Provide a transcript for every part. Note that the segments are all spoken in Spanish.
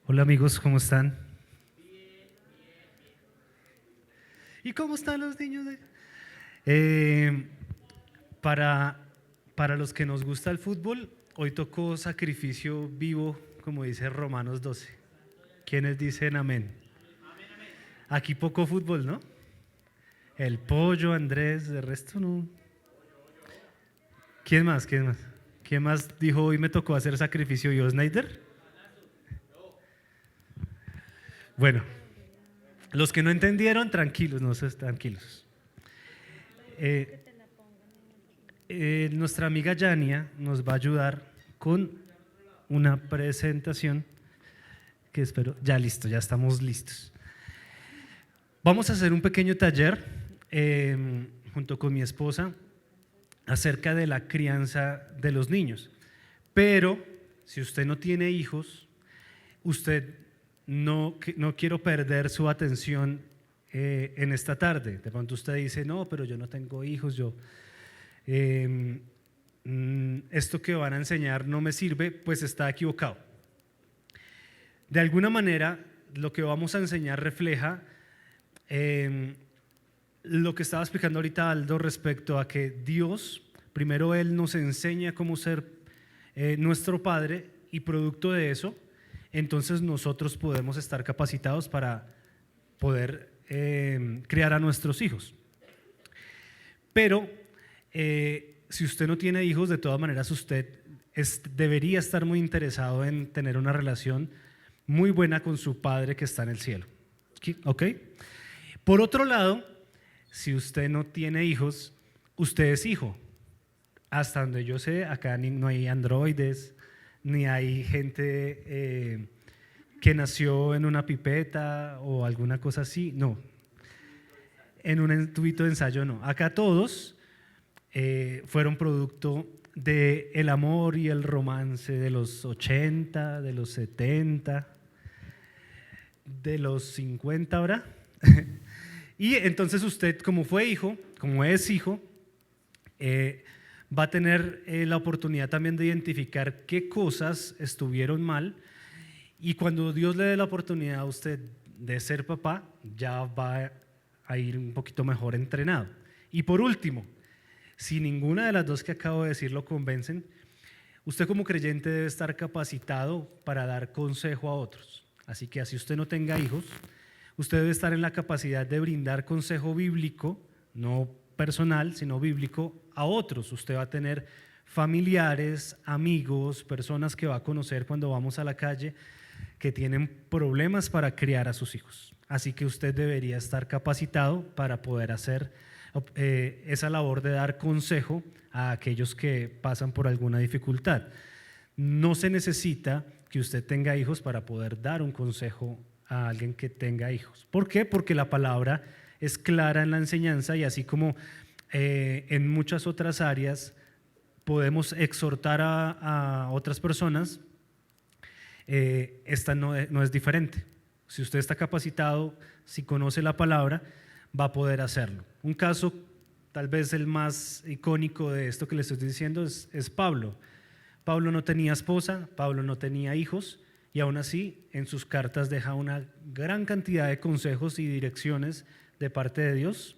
Hola amigos, ¿cómo están? ¿Y cómo están los niños? Eh, para, para los que nos gusta el fútbol, hoy tocó sacrificio vivo, como dice Romanos 12. ¿Quiénes dicen amén? Aquí poco fútbol, ¿no? El pollo, Andrés, de resto no. ¿Quién más? ¿Quién más? ¿Quién más dijo hoy me tocó hacer sacrificio vivo? ¿Snyder? Bueno, los que no entendieron, tranquilos, no sé, tranquilos. Eh, Nuestra amiga Yania nos va a ayudar con una presentación que espero, ya listo, ya estamos listos. Vamos a hacer un pequeño taller junto con mi esposa acerca de la crianza de los niños. Pero si usted no tiene hijos, usted no quiero perder su atención en esta tarde. De pronto usted dice, no, pero yo no tengo hijos, esto que van a enseñar no me sirve, pues está equivocado. De alguna manera, lo que vamos a enseñar refleja lo que estaba explicando ahorita Aldo respecto a que Dios, primero Él nos enseña cómo ser nuestro Padre y producto de eso, entonces nosotros podemos estar capacitados para poder criar a nuestros hijos. Pero si usted no tiene hijos, de todas maneras usted debería estar muy interesado en tener una relación muy buena con su Padre que está en el cielo. ¿Ok? Por otro lado, si usted no tiene hijos, usted es hijo. Hasta donde yo sé, acá no hay androides, ni hay gente que nació en una pipeta o alguna cosa así. No, en un tubito de ensayo no. Acá todos fueron producto del amor y el romance de los 80, de los 70, de los 50 ahora. Y entonces usted, como fue hijo, como es hijo, va a tener la oportunidad también de identificar qué cosas estuvieron mal, y cuando Dios le dé la oportunidad a usted de ser papá, ya va a ir un poquito mejor entrenado. Y por último, si ninguna de las dos que acabo de decir lo convencen, usted como creyente debe estar capacitado para dar consejo a otros. Así que así usted no tenga hijos, usted debe estar en la capacidad de brindar consejo bíblico, no personal, sino bíblico, a otros. Usted va a tener familiares, amigos, personas que va a conocer cuando vamos a la calle que tienen problemas para criar a sus hijos. Así que usted debería estar capacitado para poder hacer esa labor de dar consejo a aquellos que pasan por alguna dificultad. No se necesita que usted tenga hijos para poder dar un consejo a alguien que tenga hijos. ¿Por qué? Porque la palabra es clara en la enseñanza, y así como en muchas otras áreas podemos exhortar a otras personas, esta no es diferente. Si usted está capacitado, si conoce la palabra, va a poder hacerlo. Un caso, tal vez el más icónico de esto que le estoy diciendo, es Pablo. Pablo no tenía esposa, Pablo no tenía hijos, y aún así en sus cartas deja una gran cantidad de consejos y direcciones de parte de Dios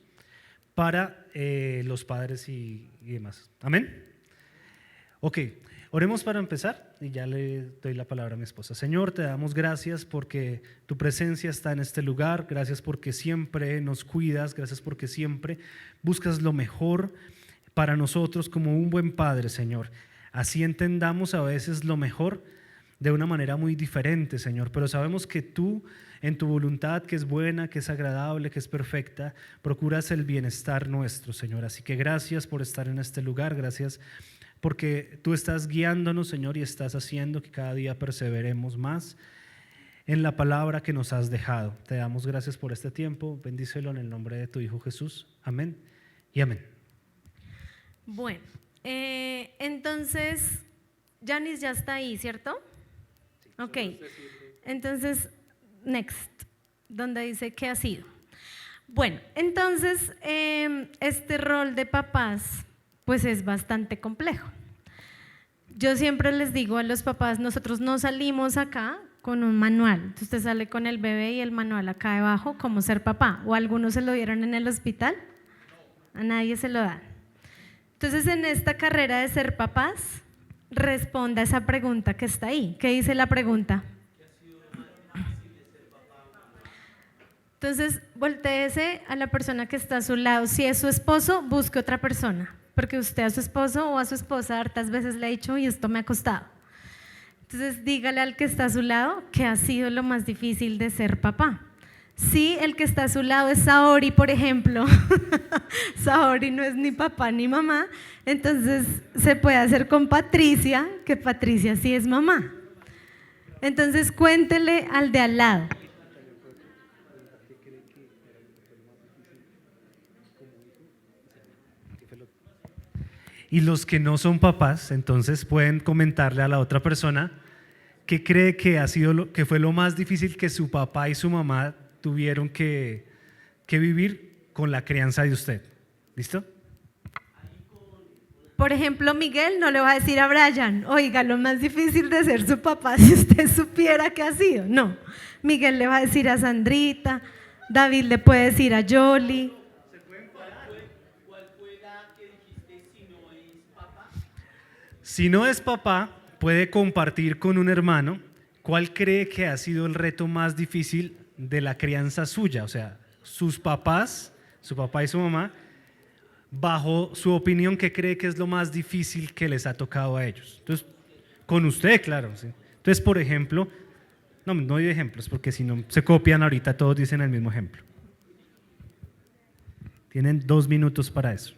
para los padres y demás. Amén. Ok, oremos para empezar y ya le doy la palabra a mi esposa. Señor, te damos gracias porque tu presencia está en este lugar, gracias porque siempre nos cuidas, gracias porque siempre buscas lo mejor para nosotros como un buen padre, Señor. Así entendamos a veces lo mejor de una manera muy diferente, Señor, pero sabemos que tú, en tu voluntad, que es buena, que es agradable, que es perfecta, procuras el bienestar nuestro, Señor. Así que gracias por estar en este lugar, gracias porque tú estás guiándonos, Señor, y estás haciendo que cada día perseveremos más en la palabra que nos has dejado. Te damos gracias por este tiempo, bendícelo en el nombre de tu Hijo Jesús. Amén y amén. Bueno, entonces, Janice ya está ahí, ¿cierto? Ok, entonces, next, donde dice que ha sido. Bueno, entonces, este rol de papás, pues es bastante complejo. Yo siempre les digo a los papás, nosotros no salimos acá con un manual. Entonces usted sale con el bebé y el manual acá debajo, cómo ser papá. ¿O algunos se lo dieron en el hospital? A nadie se lo dan. Entonces, en esta carrera de ser papás, responda esa pregunta que está ahí. ¿Qué dice la pregunta? Entonces, voltéese a la persona que está a su lado. Si es su esposo, busque otra persona, porque usted a su esposo o a su esposa hartas veces le ha dicho, y esto me ha costado. Entonces, dígale al que está a su lado que ha sido lo más difícil de ser papá. Si el que está a su lado es Saori, por ejemplo, Saori no es ni papá ni mamá, entonces se puede hacer con Patricia, que Patricia sí es mamá. Entonces, cuéntele al de al lado. Y los que no son papás, entonces pueden comentarle a la otra persona qué cree que ha sido que fue lo más difícil que su papá y su mamá tuvieron que vivir con la crianza de usted. ¿Listo? Por ejemplo, Miguel no le va a decir a Brian, oiga, lo más difícil de ser su papá, si usted supiera qué ha sido. No, Miguel le va a decir a Sandrita, David le puede decir a Yoli. Si no es papá, puede compartir con un hermano cuál cree que ha sido el reto más difícil de la crianza suya, o sea, sus papás, su papá y su mamá, bajo su opinión, ¿qué cree que es lo más difícil que les ha tocado a ellos? Entonces, con usted, claro. ¿Sí? Entonces, por ejemplo, no doy ejemplos porque si no se copian ahorita, todos dicen el mismo ejemplo. Tienen 2 minutos para eso.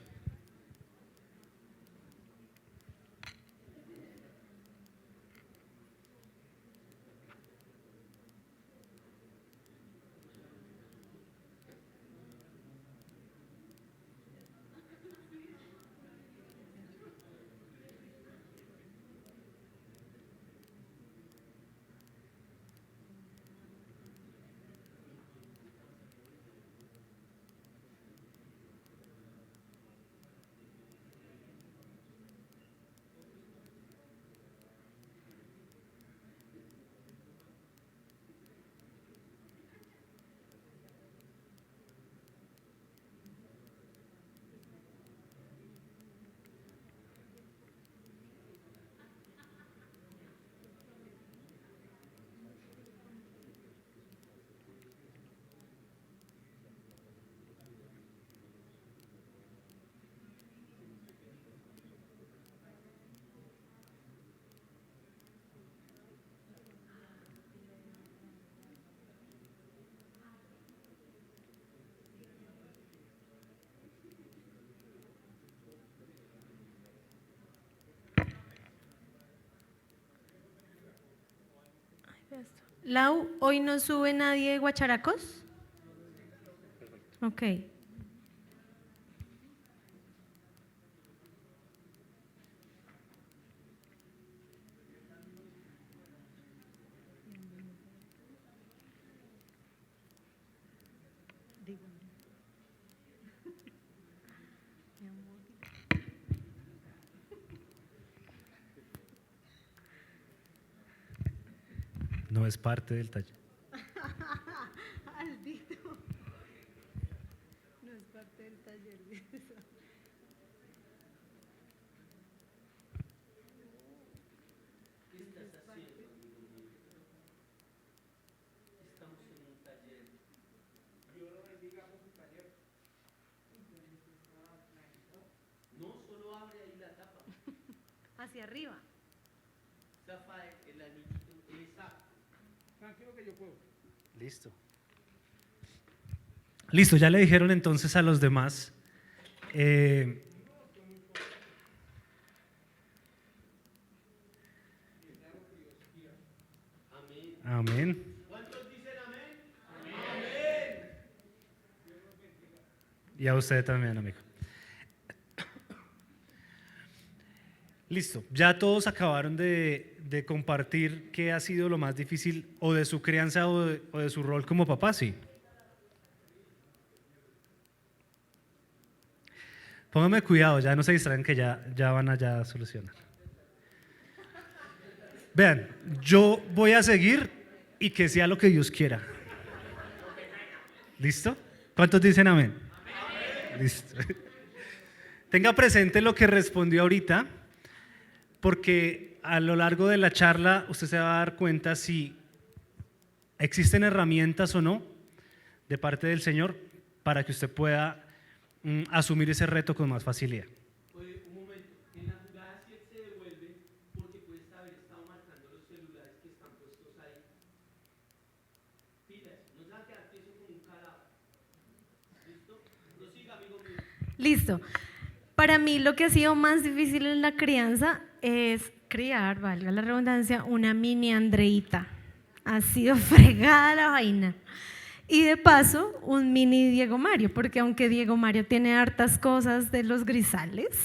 Lau, ¿hoy no sube nadie de Guacharacos? Ok. No es parte del taller. Aldito. No es parte del taller. Hacia arriba. Listo. Listo, ya le dijeron entonces a los demás. Amén. ¿Cuántos dicen amén? Amén. Y a usted también, amigo. Listo, ya todos acabaron de compartir qué ha sido lo más difícil o de su crianza o de su rol como papá, sí. Pónganme cuidado, ya no se distraen que ya van allá a solucionar. Vean, yo voy a seguir y que sea lo que Dios quiera. ¿Listo? ¿Cuántos dicen amén? Amén. Listo. Tenga presente lo que respondió ahorita, porque a lo largo de la charla usted se va a dar cuenta si existen herramientas o no de parte del Señor para que usted pueda asumir ese reto con más facilidad. Oye, un momento, en la jugada si él se devuelve porque puede haber estado marcando los celulares que están puestos ahí. Pilas, no se va a quedar tieso con un cadáver. ¿Listo? Prosiga, amigo mío. Listo. Para mí lo que ha sido más difícil en la crianza es criar, valga la redundancia, una mini Andreita. Ha sido fregada la vaina. Y de paso, un mini Diego Mario, porque aunque Diego Mario tiene hartas cosas de los Grisales,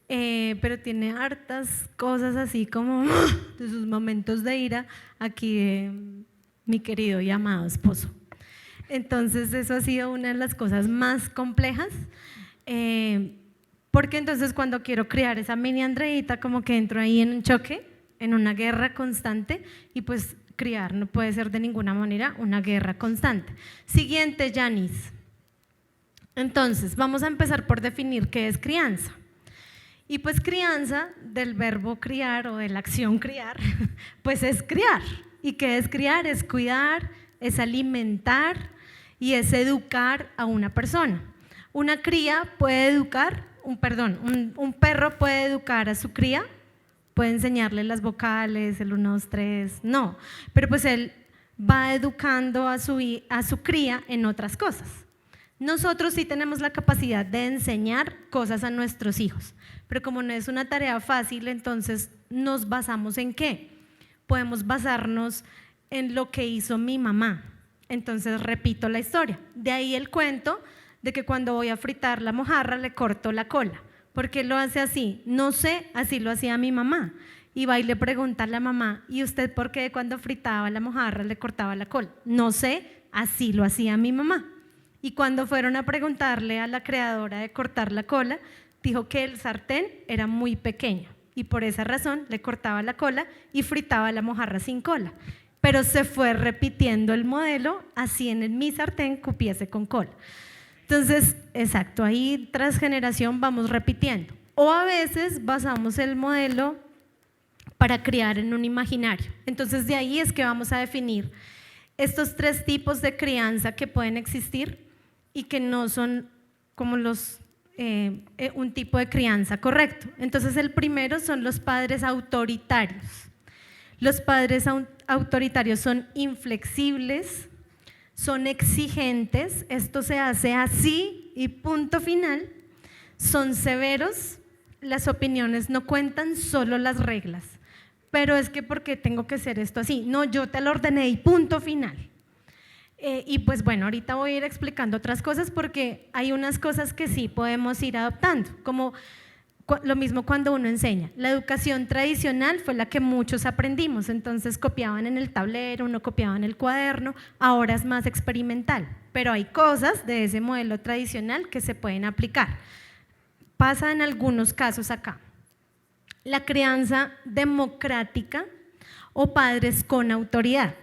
pero tiene hartas cosas así como de sus momentos de ira aquí de mi querido y amado esposo. Entonces eso ha sido una de las cosas más complejas, porque entonces cuando quiero criar esa mini Andreita como que entro ahí en un choque, en una guerra constante, y pues criar no puede ser de ninguna manera una guerra constante. Siguiente, Yanis. Entonces, vamos a empezar por definir qué es crianza. Y pues crianza, del verbo criar o de la acción criar, pues es criar. ¿Y qué es criar? Es cuidar, es alimentar y es educar a una persona. Una cría puede educar, un perro puede educar a su cría, puede enseñarle las vocales, el 1, 2, 3, no, pero pues él va educando a su cría en otras cosas. Nosotros sí tenemos la capacidad de enseñar cosas a nuestros hijos, pero como no es una tarea fácil, entonces nos basamos ¿en qué? Podemos basarnos en lo que hizo mi mamá. Entonces repito la historia, de ahí el cuento de que cuando voy a fritar la mojarra le corto la cola. ¿Por qué lo hace así? No sé, así lo hacía mi mamá. Y va y le pregunta a la mamá, ¿y usted por qué cuando fritaba la mojarra le cortaba la cola? No sé, así lo hacía mi mamá. Y cuando fueron a preguntarle a la creadora de cortar la cola, dijo que el sartén era muy pequeño y por esa razón le cortaba la cola y fritaba la mojarra sin cola. Pero se fue repitiendo el modelo, así en mi sartén cupiese con cola. Entonces, exacto, ahí tras generación vamos repitiendo. O a veces basamos el modelo para criar en un imaginario. Entonces, de ahí es que vamos a definir estos 3 tipos de crianza que pueden existir y que no son como un tipo de crianza correcto. Entonces, el primero son los padres autoritarios. Los padres autoritarios son inflexibles, son exigentes, esto se hace así y punto final, son severos, las opiniones no cuentan, solo las reglas. Pero es que ¿por qué tengo que hacer esto así? No, yo te lo ordené y punto final. Y pues bueno, ahorita voy a ir explicando otras cosas porque hay unas cosas que sí podemos ir adoptando, como lo mismo cuando uno enseña. La educación tradicional fue la que muchos aprendimos, entonces copiaban en el tablero, uno copiaba en el cuaderno, ahora es más experimental, pero hay cosas de ese modelo tradicional que se pueden aplicar. Pasa en algunos casos acá. La crianza democrática o padres con autoridad.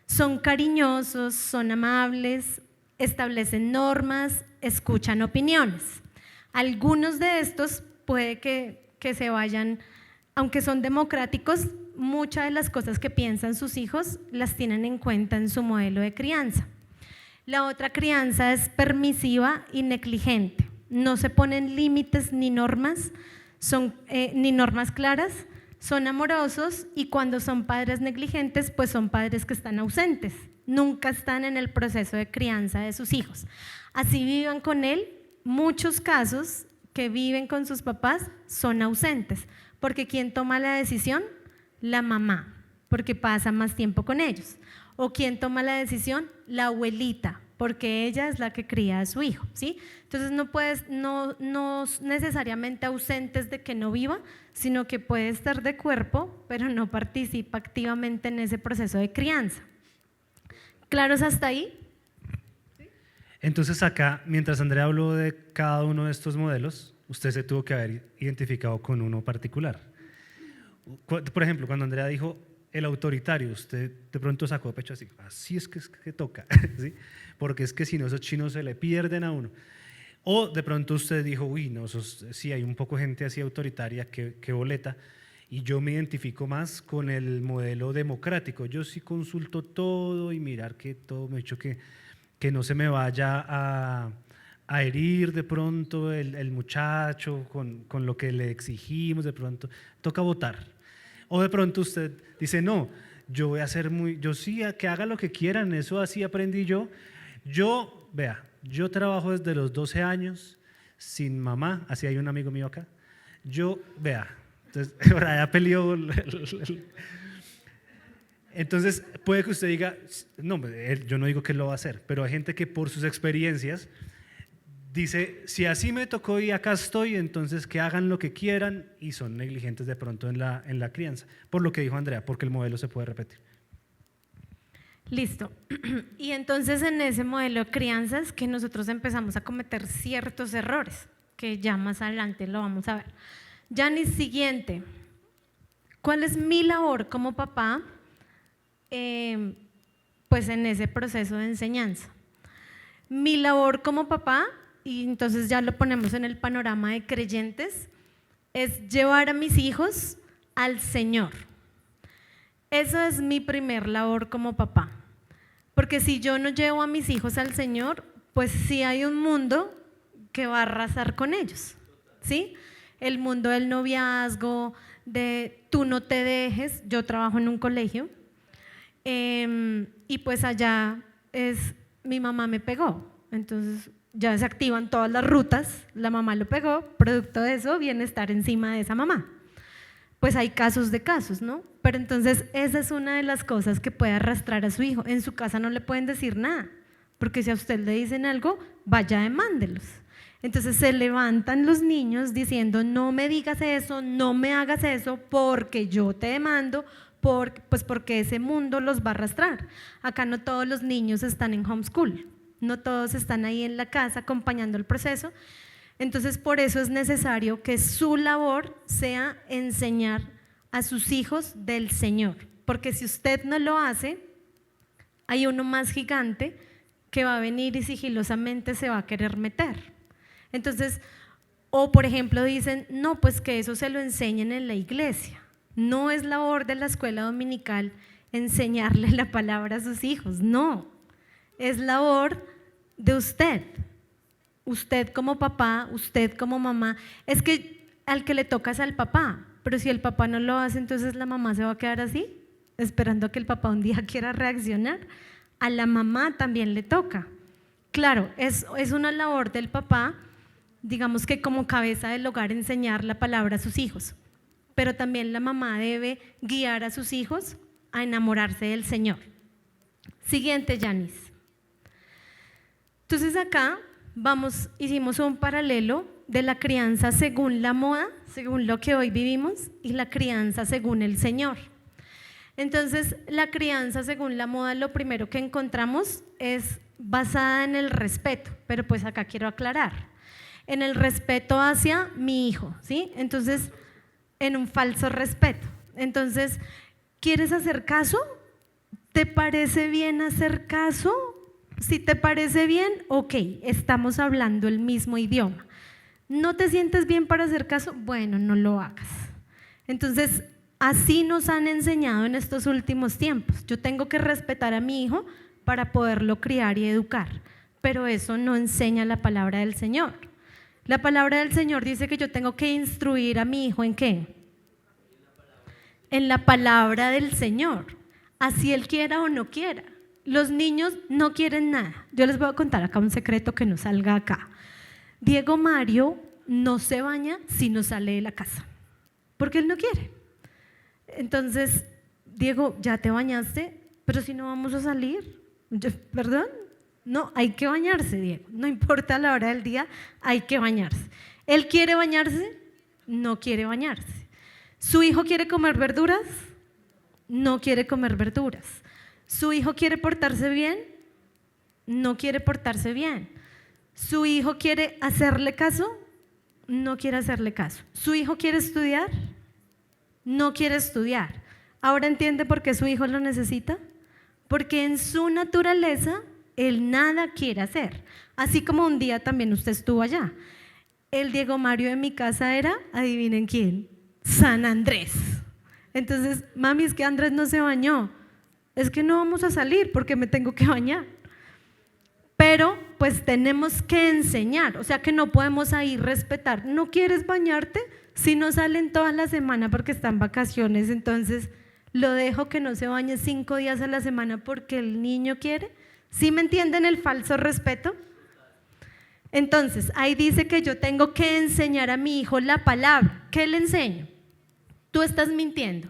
Son cariñosos, son amables, establecen normas, escuchan opiniones. Algunos de estos puede que se vayan, aunque son democráticos, muchas de las cosas que piensan sus hijos las tienen en cuenta en su modelo de crianza. La otra crianza es permisiva y negligente. No se ponen límites ni normas, ni normas claras, son amorosos y cuando son padres negligentes, pues son padres que están ausentes, nunca están en el proceso de crianza de sus hijos. Así vivan con él, muchos casos que viven con sus papás son ausentes, porque ¿quién toma la decisión? La mamá, porque pasa más tiempo con ellos. ¿O quién toma la decisión? La abuelita, porque ella es la que cría a su hijo, ¿sí? Entonces no necesariamente ausentes de que no viva, sino que puede estar de cuerpo, pero no participa activamente en ese proceso de crianza. ¿Claros hasta ahí? Entonces acá, mientras Andrea habló de cada uno de estos modelos, usted se tuvo que haber identificado con uno particular. Por ejemplo, cuando Andrea dijo el autoritario, usted de pronto sacó pecho así, así es que toca, ¿sí? Porque es que si no esos chinos se le pierden a uno. O de pronto usted dijo, uy, no, sí hay un poco gente así autoritaria que boleta, y yo me identifico más con el modelo democrático. Yo sí consulto todo y mirar que todo me he hecho que no se me vaya a herir de pronto el muchacho con lo que le exigimos, de pronto toca votar. O de pronto usted dice, no, yo voy a ser yo sí, que haga lo que quieran, eso así aprendí yo. Vea, yo trabajo desde los 12 años sin mamá, así hay un amigo mío acá. Entonces, ahora ya peleó. Entonces, puede que usted diga, no, yo no digo que lo va a hacer, pero hay gente que por sus experiencias dice, si así me tocó y acá estoy, entonces que hagan lo que quieran, y son negligentes de pronto en la crianza, por lo que dijo Andrea, porque el modelo se puede repetir. Listo. Y entonces en ese modelo de crianza es que nosotros empezamos a cometer ciertos errores, que ya más adelante lo vamos a ver. Yanis, siguiente. ¿Cuál es mi labor como papá? Pues en ese proceso de enseñanza. Mi labor como papá, y entonces ya lo ponemos en el panorama de creyentes, es llevar a mis hijos al Señor. Eso es mi primer labor como papá. Porque si yo no llevo a mis hijos al Señor, pues sí hay un mundo que va a arrasar con ellos, ¿sí? El mundo del noviazgo, de tú no te dejes. Yo trabajo en un colegio y pues allá mi mamá me pegó, entonces ya se activan todas las rutas, la mamá lo pegó, producto de eso viene estar encima de esa mamá. Pues hay casos de casos, ¿no? Pero entonces esa es una de las cosas que puede arrastrar a su hijo. En su casa no le pueden decir nada, porque si a usted le dicen algo, vaya, demándelos. Entonces se levantan los niños diciendo, no me digas eso, no me hagas eso, porque yo te demando, pues porque ese mundo los va a arrastrar. Acá no todos los niños están en homeschool, no todos están ahí en la casa acompañando el proceso. Entonces por eso es necesario que su labor sea enseñar a sus hijos del Señor, porque si usted no lo hace, hay uno más gigante que va a venir y sigilosamente se va a querer meter. Entonces, o por ejemplo dicen, no, pues que eso se lo enseñen en la iglesia. No es labor de la escuela dominical enseñarle la palabra a sus hijos, no, es labor de usted. Usted como papá, usted como mamá. Es que al que le toca es al papá, pero si el papá no lo hace, entonces la mamá se va a quedar así, esperando a que el papá un día quiera reaccionar. A la mamá también le toca. Claro, es una labor del papá, digamos que como cabeza del hogar, enseñar la palabra a sus hijos, pero también la mamá debe guiar a sus hijos a enamorarse del Señor. Siguiente, Yanis. Entonces acá hicimos un paralelo de la crianza según la moda, según lo que hoy vivimos, y la crianza según el Señor. Entonces, la crianza según la moda, lo primero que encontramos es basada en el respeto, pero pues acá quiero aclarar, en el respeto hacia mi hijo, ¿sí? Entonces, en un falso respeto. Entonces, ¿quieres hacer caso? ¿Te parece bien hacer caso? Si te parece bien, ok, estamos hablando el mismo idioma. ¿No te sientes bien para hacer caso? Bueno, no lo hagas. Entonces, así nos han enseñado en estos últimos tiempos. Yo tengo que respetar a mi hijo para poderlo criar y educar, pero eso no enseña la palabra del Señor. La palabra del Señor dice que yo tengo que instruir a mi hijo ¿en qué? En la palabra del Señor, así él quiera o no quiera. Los niños no quieren nada. Yo les voy a contar acá un secreto que no salga acá. Diego Mario no se baña si no sale de la casa, porque él no quiere. Entonces, Diego, ¿ya te bañaste? Pero si no vamos a salir. ¿Perdón? No, hay que bañarse, Diego. No importa la hora del día, hay que bañarse. ¿Él quiere bañarse? No quiere bañarse. ¿Su hijo quiere comer verduras? No quiere comer verduras. ¿Su hijo quiere portarse bien? No quiere portarse bien. ¿Su hijo quiere hacerle caso? No quiere hacerle caso. ¿Su hijo quiere estudiar? No quiere estudiar. ¿Ahora entiende por qué su hijo lo necesita? Porque en su naturaleza él nada quiere hacer. Así como un día también usted estuvo allá. El Diego Mario de mi casa era, adivinen quién, San Andrés. Entonces, mami, es que Andrés no se bañó. Es que no vamos a salir porque me tengo que bañar. Pero pues tenemos que enseñar, o sea que no podemos ahí respetar. ¿No quieres bañarte? Si no salen toda la semana porque están vacaciones, entonces lo dejo que no se bañe 5 días a la semana porque el niño quiere. ¿Sí me entienden el falso respeto? Entonces, ahí dice que yo tengo que enseñar a mi hijo la palabra. ¿Qué le enseño? Tú estás mintiendo.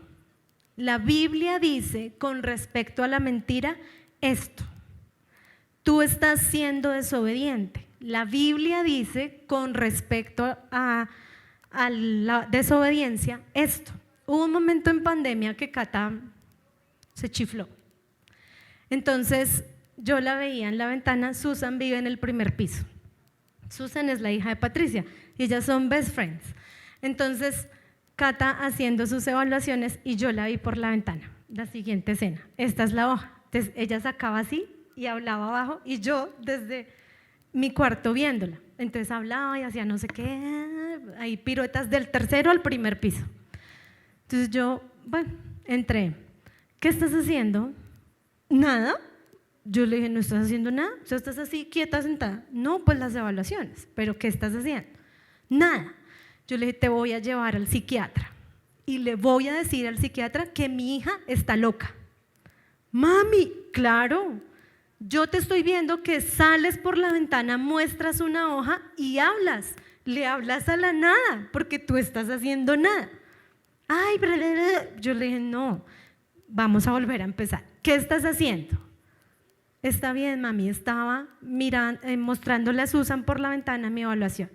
La Biblia dice con respecto a la mentira esto. Tú estás siendo desobediente. La Biblia dice con respecto a la desobediencia esto. Hubo un momento en pandemia que Cata se chifló. Entonces yo la veía en la ventana. Susan vive en el primer piso. Susan es la hija de Patricia y ellas son best friends. Entonces Cata haciendo sus evaluaciones y yo la vi por la ventana. La siguiente escena. Esta es la hoja. Entonces ella sacaba así y hablaba abajo y yo desde mi cuarto viéndola. Entonces hablaba y hacía no sé qué, ahí piruetas del tercero al primer piso. Entonces yo, bueno, entré. ¿Qué estás haciendo? Nada. Yo le dije, no estás haciendo nada. O sea, estás así quieta, sentada. No, pues las evaluaciones. ¿Pero qué estás haciendo? Nada. Yo le dije, te voy a llevar al psiquiatra y le voy a decir al psiquiatra que mi hija está loca. Mami, claro. Yo te estoy viendo que sales por la ventana, muestras una hoja y hablas. Le hablas a la nada porque tú estás haciendo nada. Ay, yo le dije, no, vamos a volver a empezar. ¿Qué estás haciendo? Está bien, mami, estaba mirando, mostrándole a Susan por la ventana mi evaluación.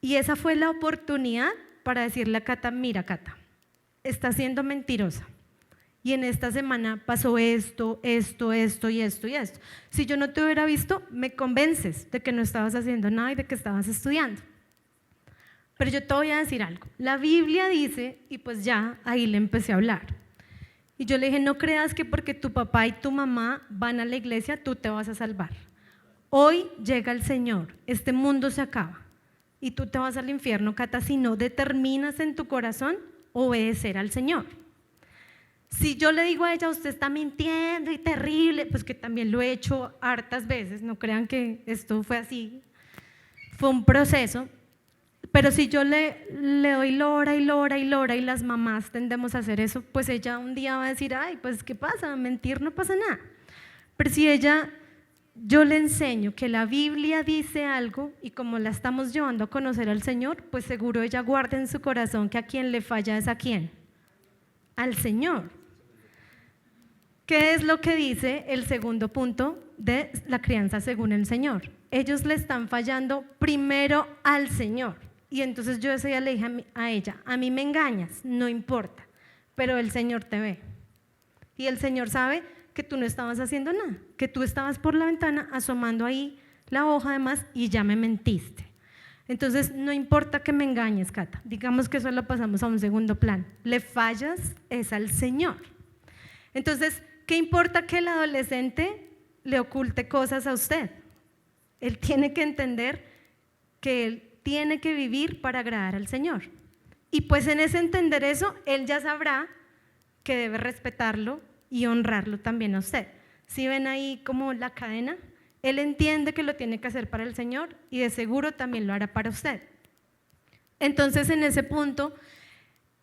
Y esa fue la oportunidad para decirle a Cata, mira Cata, estás siendo mentirosa. Y en esta semana pasó esto y esto. Si yo no te hubiera visto, me convences de que no estabas haciendo nada y de que estabas estudiando. Pero yo te voy a decir algo. La Biblia dice, y pues ya ahí le empecé a hablar. Y yo le dije, no creas que porque tu papá y tu mamá van a la iglesia, tú te vas a salvar. Hoy llega el Señor, este mundo se acaba y tú te vas al infierno, Cata, si no determinas en tu corazón obedecer al Señor. Si yo le digo a ella, usted está mintiendo y terrible, pues que también lo he hecho hartas veces, no crean que esto fue así, fue un proceso, pero si yo le doy lora y las mamás tendemos a hacer eso, pues ella un día va a decir, ay, pues ¿qué pasa? Mentir no pasa nada. Pero si yo le enseño que la Biblia dice algo y como la estamos llevando a conocer al Señor, pues seguro ella guarda en su corazón que a quien le falla es a quién, al Señor. ¿Qué es lo que dice el segundo punto de la crianza según el Señor? Ellos le están fallando primero al Señor. Y entonces yo ese día le dije a ella, a mí me engañas, no importa, pero el Señor te ve. Y el Señor sabe que tú no estabas haciendo nada, que tú estabas por la ventana asomando ahí la hoja además y ya me mentiste. Entonces no importa que me engañes, Cata, digamos que eso lo pasamos a un segundo plano. Le fallas es al Señor. Entonces, ¿qué importa que el adolescente le oculte cosas a usted? Él tiene que entender que él tiene que vivir para agradar al Señor. Y pues en ese entender eso, él ya sabrá que debe respetarlo y honrarlo también a usted. Si ven ahí como la cadena, él entiende que lo tiene que hacer para el Señor y de seguro también lo hará para usted. Entonces en ese punto,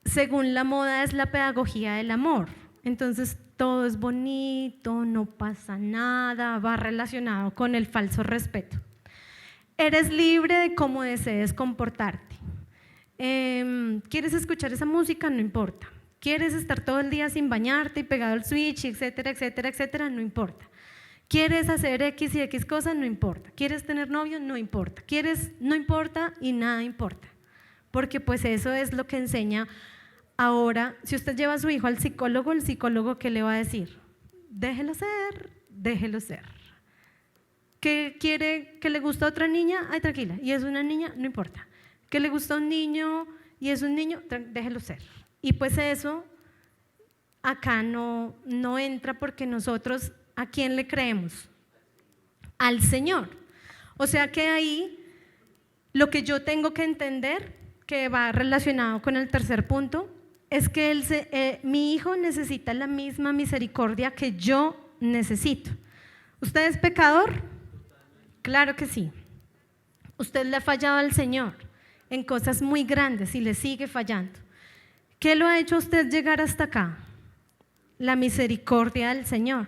según la moda, es la pedagogía del amor. Entonces todo es bonito, no pasa nada, va relacionado con el falso respeto. Eres libre de cómo desees comportarte. ¿Quieres escuchar esa música? No importa. ¿Quieres estar todo el día sin bañarte y pegado al switch, etcétera, etcétera, etcétera? No importa. ¿Quieres hacer X y X cosas? No importa. ¿Quieres tener novio? No importa. ¿Quieres? No importa y nada importa. Porque pues eso es lo que enseña. Ahora, si usted lleva a su hijo al psicólogo, ¿el psicólogo qué le va a decir? Déjelo ser, déjelo ser. ¿Qué quiere que le gusta a otra niña? Ay, tranquila, y es una niña, no importa. ¿Que le gusta a un niño y es un niño? Déjelo ser. Y pues eso acá no entra porque nosotros, ¿a quién le creemos? Al Señor. O sea que ahí lo que yo tengo que entender, que va relacionado con el tercer punto, es que mi hijo necesita la misma misericordia que yo necesito. ¿Usted es pecador? Claro que sí. Usted le ha fallado al Señor en cosas muy grandes y le sigue fallando. ¿Qué lo ha hecho a usted llegar hasta acá? La misericordia del Señor.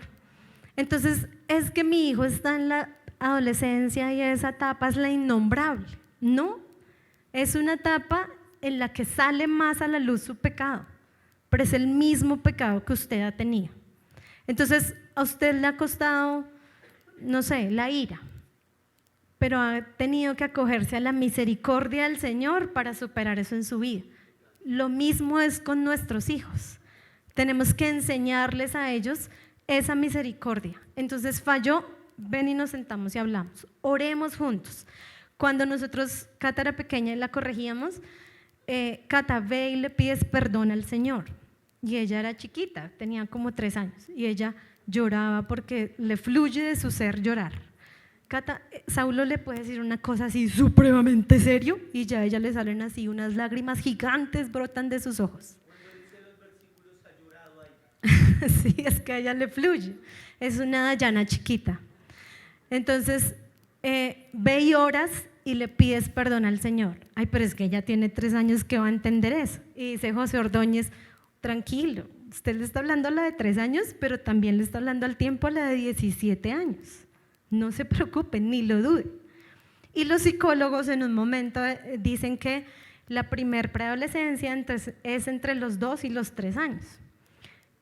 Entonces, es que mi hijo está en la adolescencia y esa etapa es la innombrable. No, es una etapa en la que sale más a la luz su pecado, pero es el mismo pecado que usted ha tenido. Entonces, a usted le ha costado, no sé, la ira, pero ha tenido que acogerse a la misericordia del Señor para superar eso en su vida. Lo mismo es con nuestros hijos. Tenemos que enseñarles a ellos esa misericordia. Entonces falló, ven y nos sentamos y hablamos. Oremos juntos. Cuando nosotros, Cata era pequeña y la corregíamos, Cata, ve y le pides perdón al Señor. Y ella era chiquita, tenía como 3 años. Y ella lloraba porque le fluye de su ser llorar. Cata, Saulo le puede decir una cosa así supremamente serio y ya a ella le salen así unas lágrimas gigantes brotan de sus ojos. Cuando dice los versículos ha llorado ahí. Sí, es que a ella le fluye. Es una Dayana chiquita. Entonces, ve y oras y le pides perdón al Señor. Ay, pero es que ella tiene 3 años que va a entender eso. Y dice José Ordóñez, tranquilo, usted le está hablando a la de 3 años, pero también le está hablando al tiempo a la de 17 años. No se preocupe, ni lo dude. Y los psicólogos en un momento dicen que la primer preadolescencia es entre los 2 y los 3 años.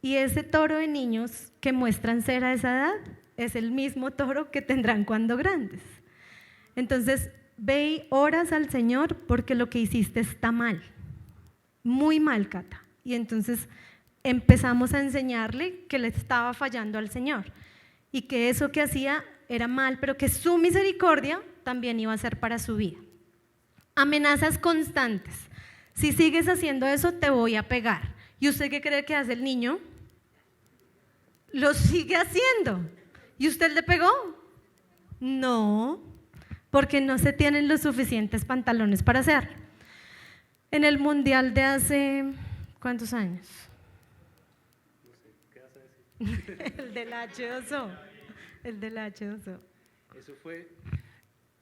Y ese toro de niños que muestran ser a esa edad es el mismo toro que tendrán cuando grandes. Entonces, ve y oras al Señor porque lo que hiciste está mal, muy mal, Cata. Y entonces empezamos a enseñarle que le estaba fallando al Señor y que eso que hacía era mal, pero que su misericordia también iba a ser para su vida. Amenazas constantes. Si sigues haciendo eso, te voy a pegar. ¿Y usted qué cree que hace el niño? Lo sigue haciendo. ¿Y usted le pegó? No, porque no se tienen los suficientes pantalones para hacerlo. En el mundial de hace, ¿cuántos años? No sé, ¿qué vas a decir? El del H2O. El del H2O. Eso fue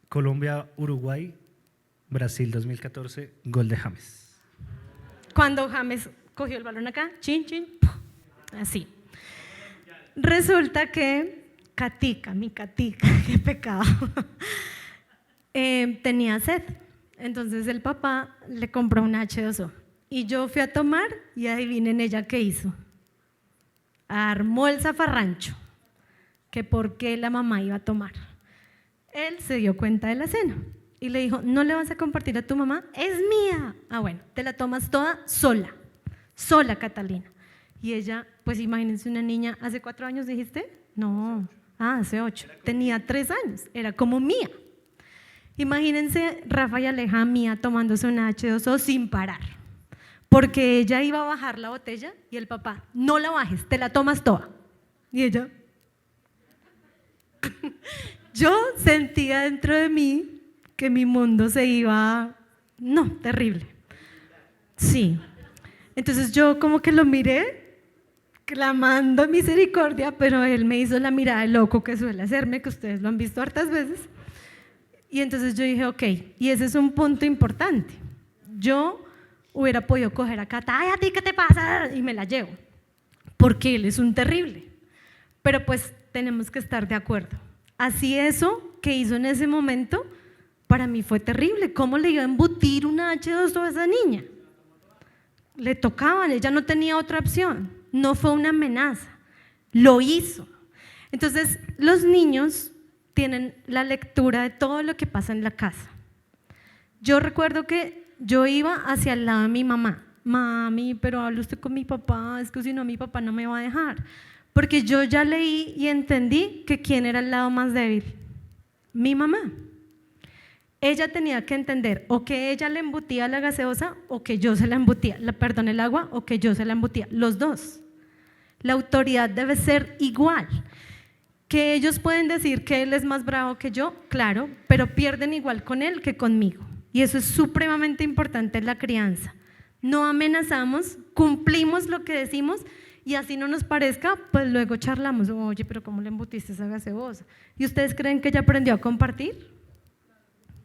Colombia-Uruguay, Brasil 2014, gol de James. Cuando James cogió el balón acá, chin, chin, ¡puf! Así. Resulta que mi Catica, qué pecado, tenía sed. Entonces el papá le compró un H2O. Y yo fui a tomar y adivinen ella qué hizo. Armó el zafarrancho, que por qué la mamá iba a tomar. Él se dio cuenta de la cena y le dijo, ¿no le vas a compartir a tu mamá? Es mía. Ah, bueno, te la tomas toda sola, Catalina. Y ella, pues imagínense una niña, ¿hace 4 años dijiste? No, hace 8. Tenía 3 años, era como mía. Imagínense Rafa y Aleja mía tomándose una H2O sin parar, porque ella iba a bajar la botella y el papá, no la bajes, te la tomas toda. Y ella, yo sentía dentro de mí que mi mundo se iba, no, terrible. Sí. Entonces yo como que lo miré, clamando misericordia, pero él me hizo la mirada de loco que suele hacerme, que ustedes lo han visto hartas veces. Y entonces yo dije, ok, y ese es un punto importante. Yo hubiera podido coger a Cata, ay, ¿a ti qué te pasa? Y me la llevo, porque él es un terrible. Pero pues tenemos que estar de acuerdo. Así eso que hizo en ese momento, para mí fue terrible. ¿Cómo le iba a embutir una H2O a esa niña? Le tocaban, ella no tenía otra opción. No fue una amenaza, lo hizo. Entonces, los niños tienen la lectura de todo lo que pasa en la casa. Yo recuerdo que yo iba hacia el lado de mi mamá. Mami, pero habla usted con mi papá, es que si no mi papá no me va a dejar. Porque yo ya leí y entendí que quién era el lado más débil. Mi mamá. Ella tenía que entender o que ella le embutía la gaseosa o que yo se la embutía, el agua o que yo se la embutía, los dos. La autoridad debe ser igual. Que ellos pueden decir que él es más bravo que yo, claro, pero pierden igual con él que conmigo. Y eso es supremamente importante en la crianza. No amenazamos, cumplimos lo que decimos y así no nos parezca, pues luego charlamos. Oye, pero ¿cómo le embutiste esa gaseosa? ¿Y ustedes creen que ella aprendió a compartir?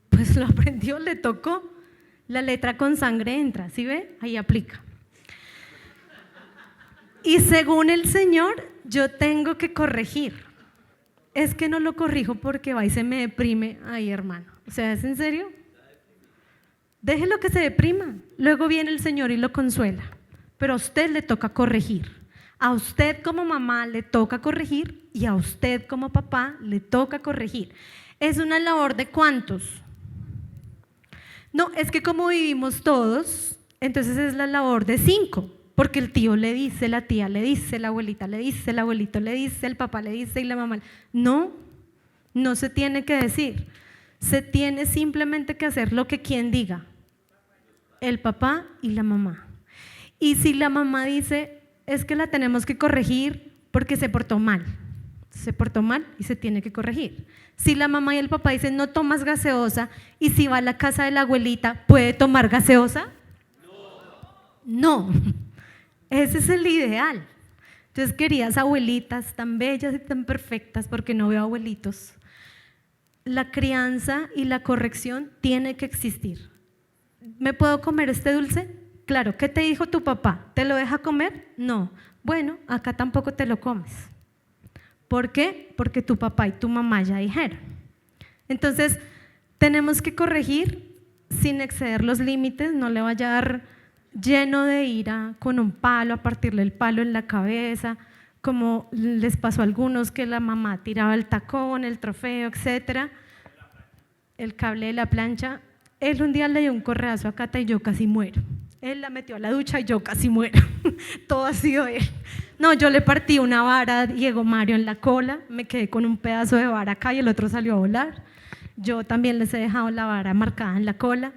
Pues lo aprendió, le tocó. La letra con sangre entra, ¿sí ve? Ahí aplica. Y según el Señor, yo tengo que corregir. Es que no lo corrijo porque va y se me deprime. Ay, hermano, o sea, ¿es en serio? Déjelo que se deprima. Luego viene el Señor y lo consuela. Pero a usted le toca corregir. A usted como mamá le toca corregir y a usted como papá le toca corregir. ¿Es una labor de cuántos? No, es que como vivimos todos, entonces es la labor de 5, porque el tío le dice, la tía le dice, la abuelita le dice, el abuelito le dice, el papá le dice y la mamá. No, no se tiene que decir, se tiene simplemente que hacer lo que quien diga, el papá y la mamá. Y si la mamá dice, es que la tenemos que corregir porque se portó mal y se tiene que corregir. Si la mamá y el papá dicen no tomas gaseosa y si va a la casa de la abuelita, ¿puede tomar gaseosa? No, ese es el ideal. Entonces, queridas abuelitas tan bellas y tan perfectas, porque no veo abuelitos, la crianza y la corrección tiene que existir. ¿Me puedo comer este dulce? Claro. ¿Qué te dijo tu papá? ¿Te lo deja comer? No. Bueno, acá tampoco te lo comes. ¿Por qué? Porque tu papá y tu mamá ya dijeron. Entonces, tenemos que corregir sin exceder los límites, no le vaya a dar lleno de ira con un palo, a partirle el palo en la cabeza, como les pasó a algunos que la mamá tiraba el tacón, el trofeo, etcétera, el cable de la plancha. Él un día le dio un correazo a Cata y yo casi muero. Él la metió a la ducha y yo casi muero. Todo ha sido él. No, yo le partí una vara a Diego Mario en la cola, me quedé con un pedazo de vara acá y el otro salió a volar. Yo también les he dejado la vara marcada en la cola.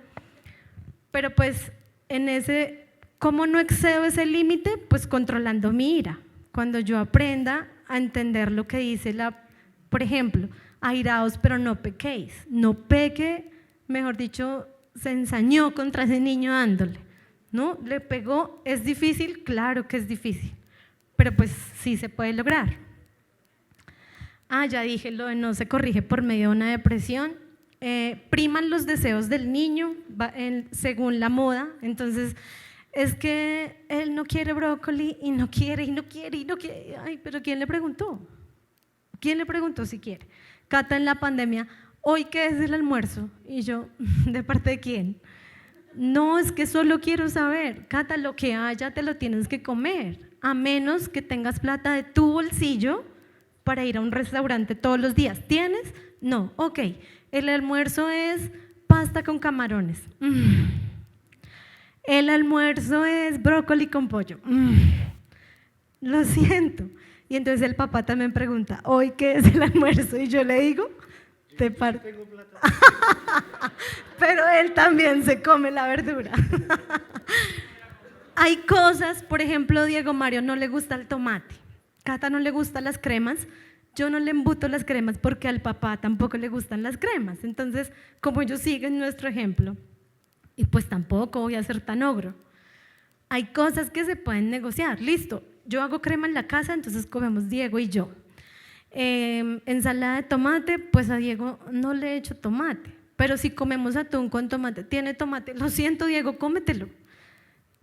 Pero pues en ese, ¿cómo no excedo ese límite? Pues controlando mi ira. Cuando yo aprenda a entender lo que dice por ejemplo, airaos pero no pequéis. No peque, mejor dicho, se ensañó contra ese niño dándole. ¿No? ¿Le pegó? ¿Es difícil? Claro que es difícil, pero pues sí se puede lograr. Ya dije, lo de no se corrige por medio de una depresión. Priman los deseos del niño según la moda, entonces es que él no quiere brócoli y no quiere, y no quiere, y no quiere. Ay, pero ¿quién le preguntó? ¿Quién le preguntó si quiere? Cata en la pandemia, ¿hoy qué es el almuerzo? Y yo, ¿de parte de quién? No, es que solo quiero saber, Cata, lo que haya te lo tienes que comer, a menos que tengas plata de tu bolsillo para ir a un restaurante todos los días. ¿Tienes? No, ok. El almuerzo es pasta con camarones. El almuerzo es brócoli con pollo. Lo siento. Y entonces el papá también pregunta, ¿hoy qué es el almuerzo? Y yo le digo, te parto. Pero él también se come la verdura. Hay cosas, por ejemplo, Diego Mario no le gusta el tomate, Cata no le gustan las cremas, yo no le embuto las cremas porque al papá tampoco le gustan las cremas. Entonces, como ellos siguen nuestro ejemplo, y pues tampoco voy a ser tan ogro. Hay cosas que se pueden negociar. Listo, yo hago crema en la casa, entonces comemos Diego y yo. Ensalada de tomate, pues a Diego no le echo tomate, pero si comemos atún con tomate, tiene tomate, lo siento Diego, cómetelo.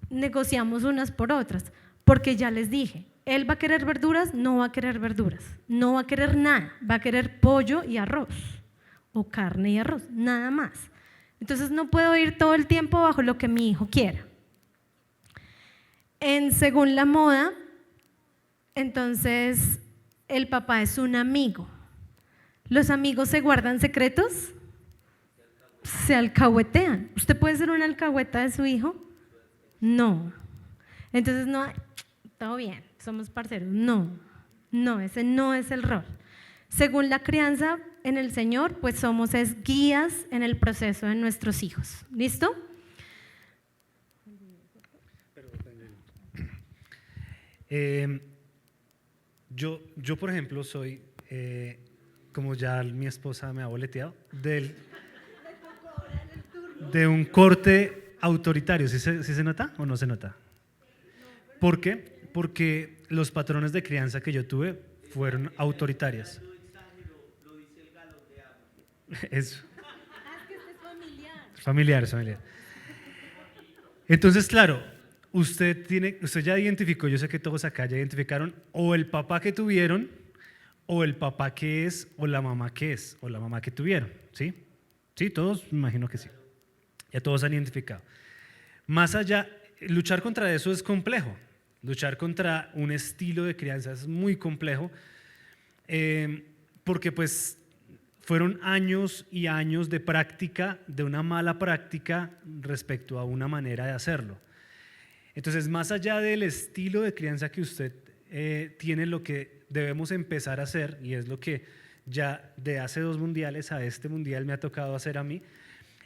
Negociamos unas por otras, porque ya les dije, él va a querer verduras, no va a querer verduras, no va a querer nada, va a querer pollo y arroz, o carne y arroz, nada más. Entonces no puedo ir todo el tiempo bajo lo que mi hijo quiera. Según la moda, entonces el papá es un amigo. ¿Los amigos se guardan secretos? Se alcahuetean. ¿Usted puede ser una alcahueta de su hijo? No. Entonces no, todo bien, somos parceros. No, ese no es el rol. Según la crianza en el Señor, pues somos guías en el proceso de nuestros hijos. ¿Listo? Yo por ejemplo, soy, como ya mi esposa me ha boleteado, de un corte autoritario. ¿Sí se nota o no se nota? ¿Por qué? Porque los patrones de crianza que yo tuve fueron autoritarias. No exagero, lo dice el galón de agua. Eso. Ah, es que este es familiar. Familiar, familiar. Entonces, claro, usted ya identificó, yo sé que todos acá ya identificaron o el papá que tuvieron, o el papá que es, o la mamá que es, o la mamá que tuvieron, ¿sí? Sí, todos, me imagino que sí. Ya todos han identificado. Más allá, luchar contra eso es complejo. Luchar contra un estilo de crianza es muy complejo, porque pues fueron años y años de práctica, de una mala práctica respecto a una manera de hacerlo. Entonces, más allá del estilo de crianza que usted tiene, lo que debemos empezar a hacer, y es lo que ya de hace 2 mundiales a este mundial me ha tocado hacer a mí,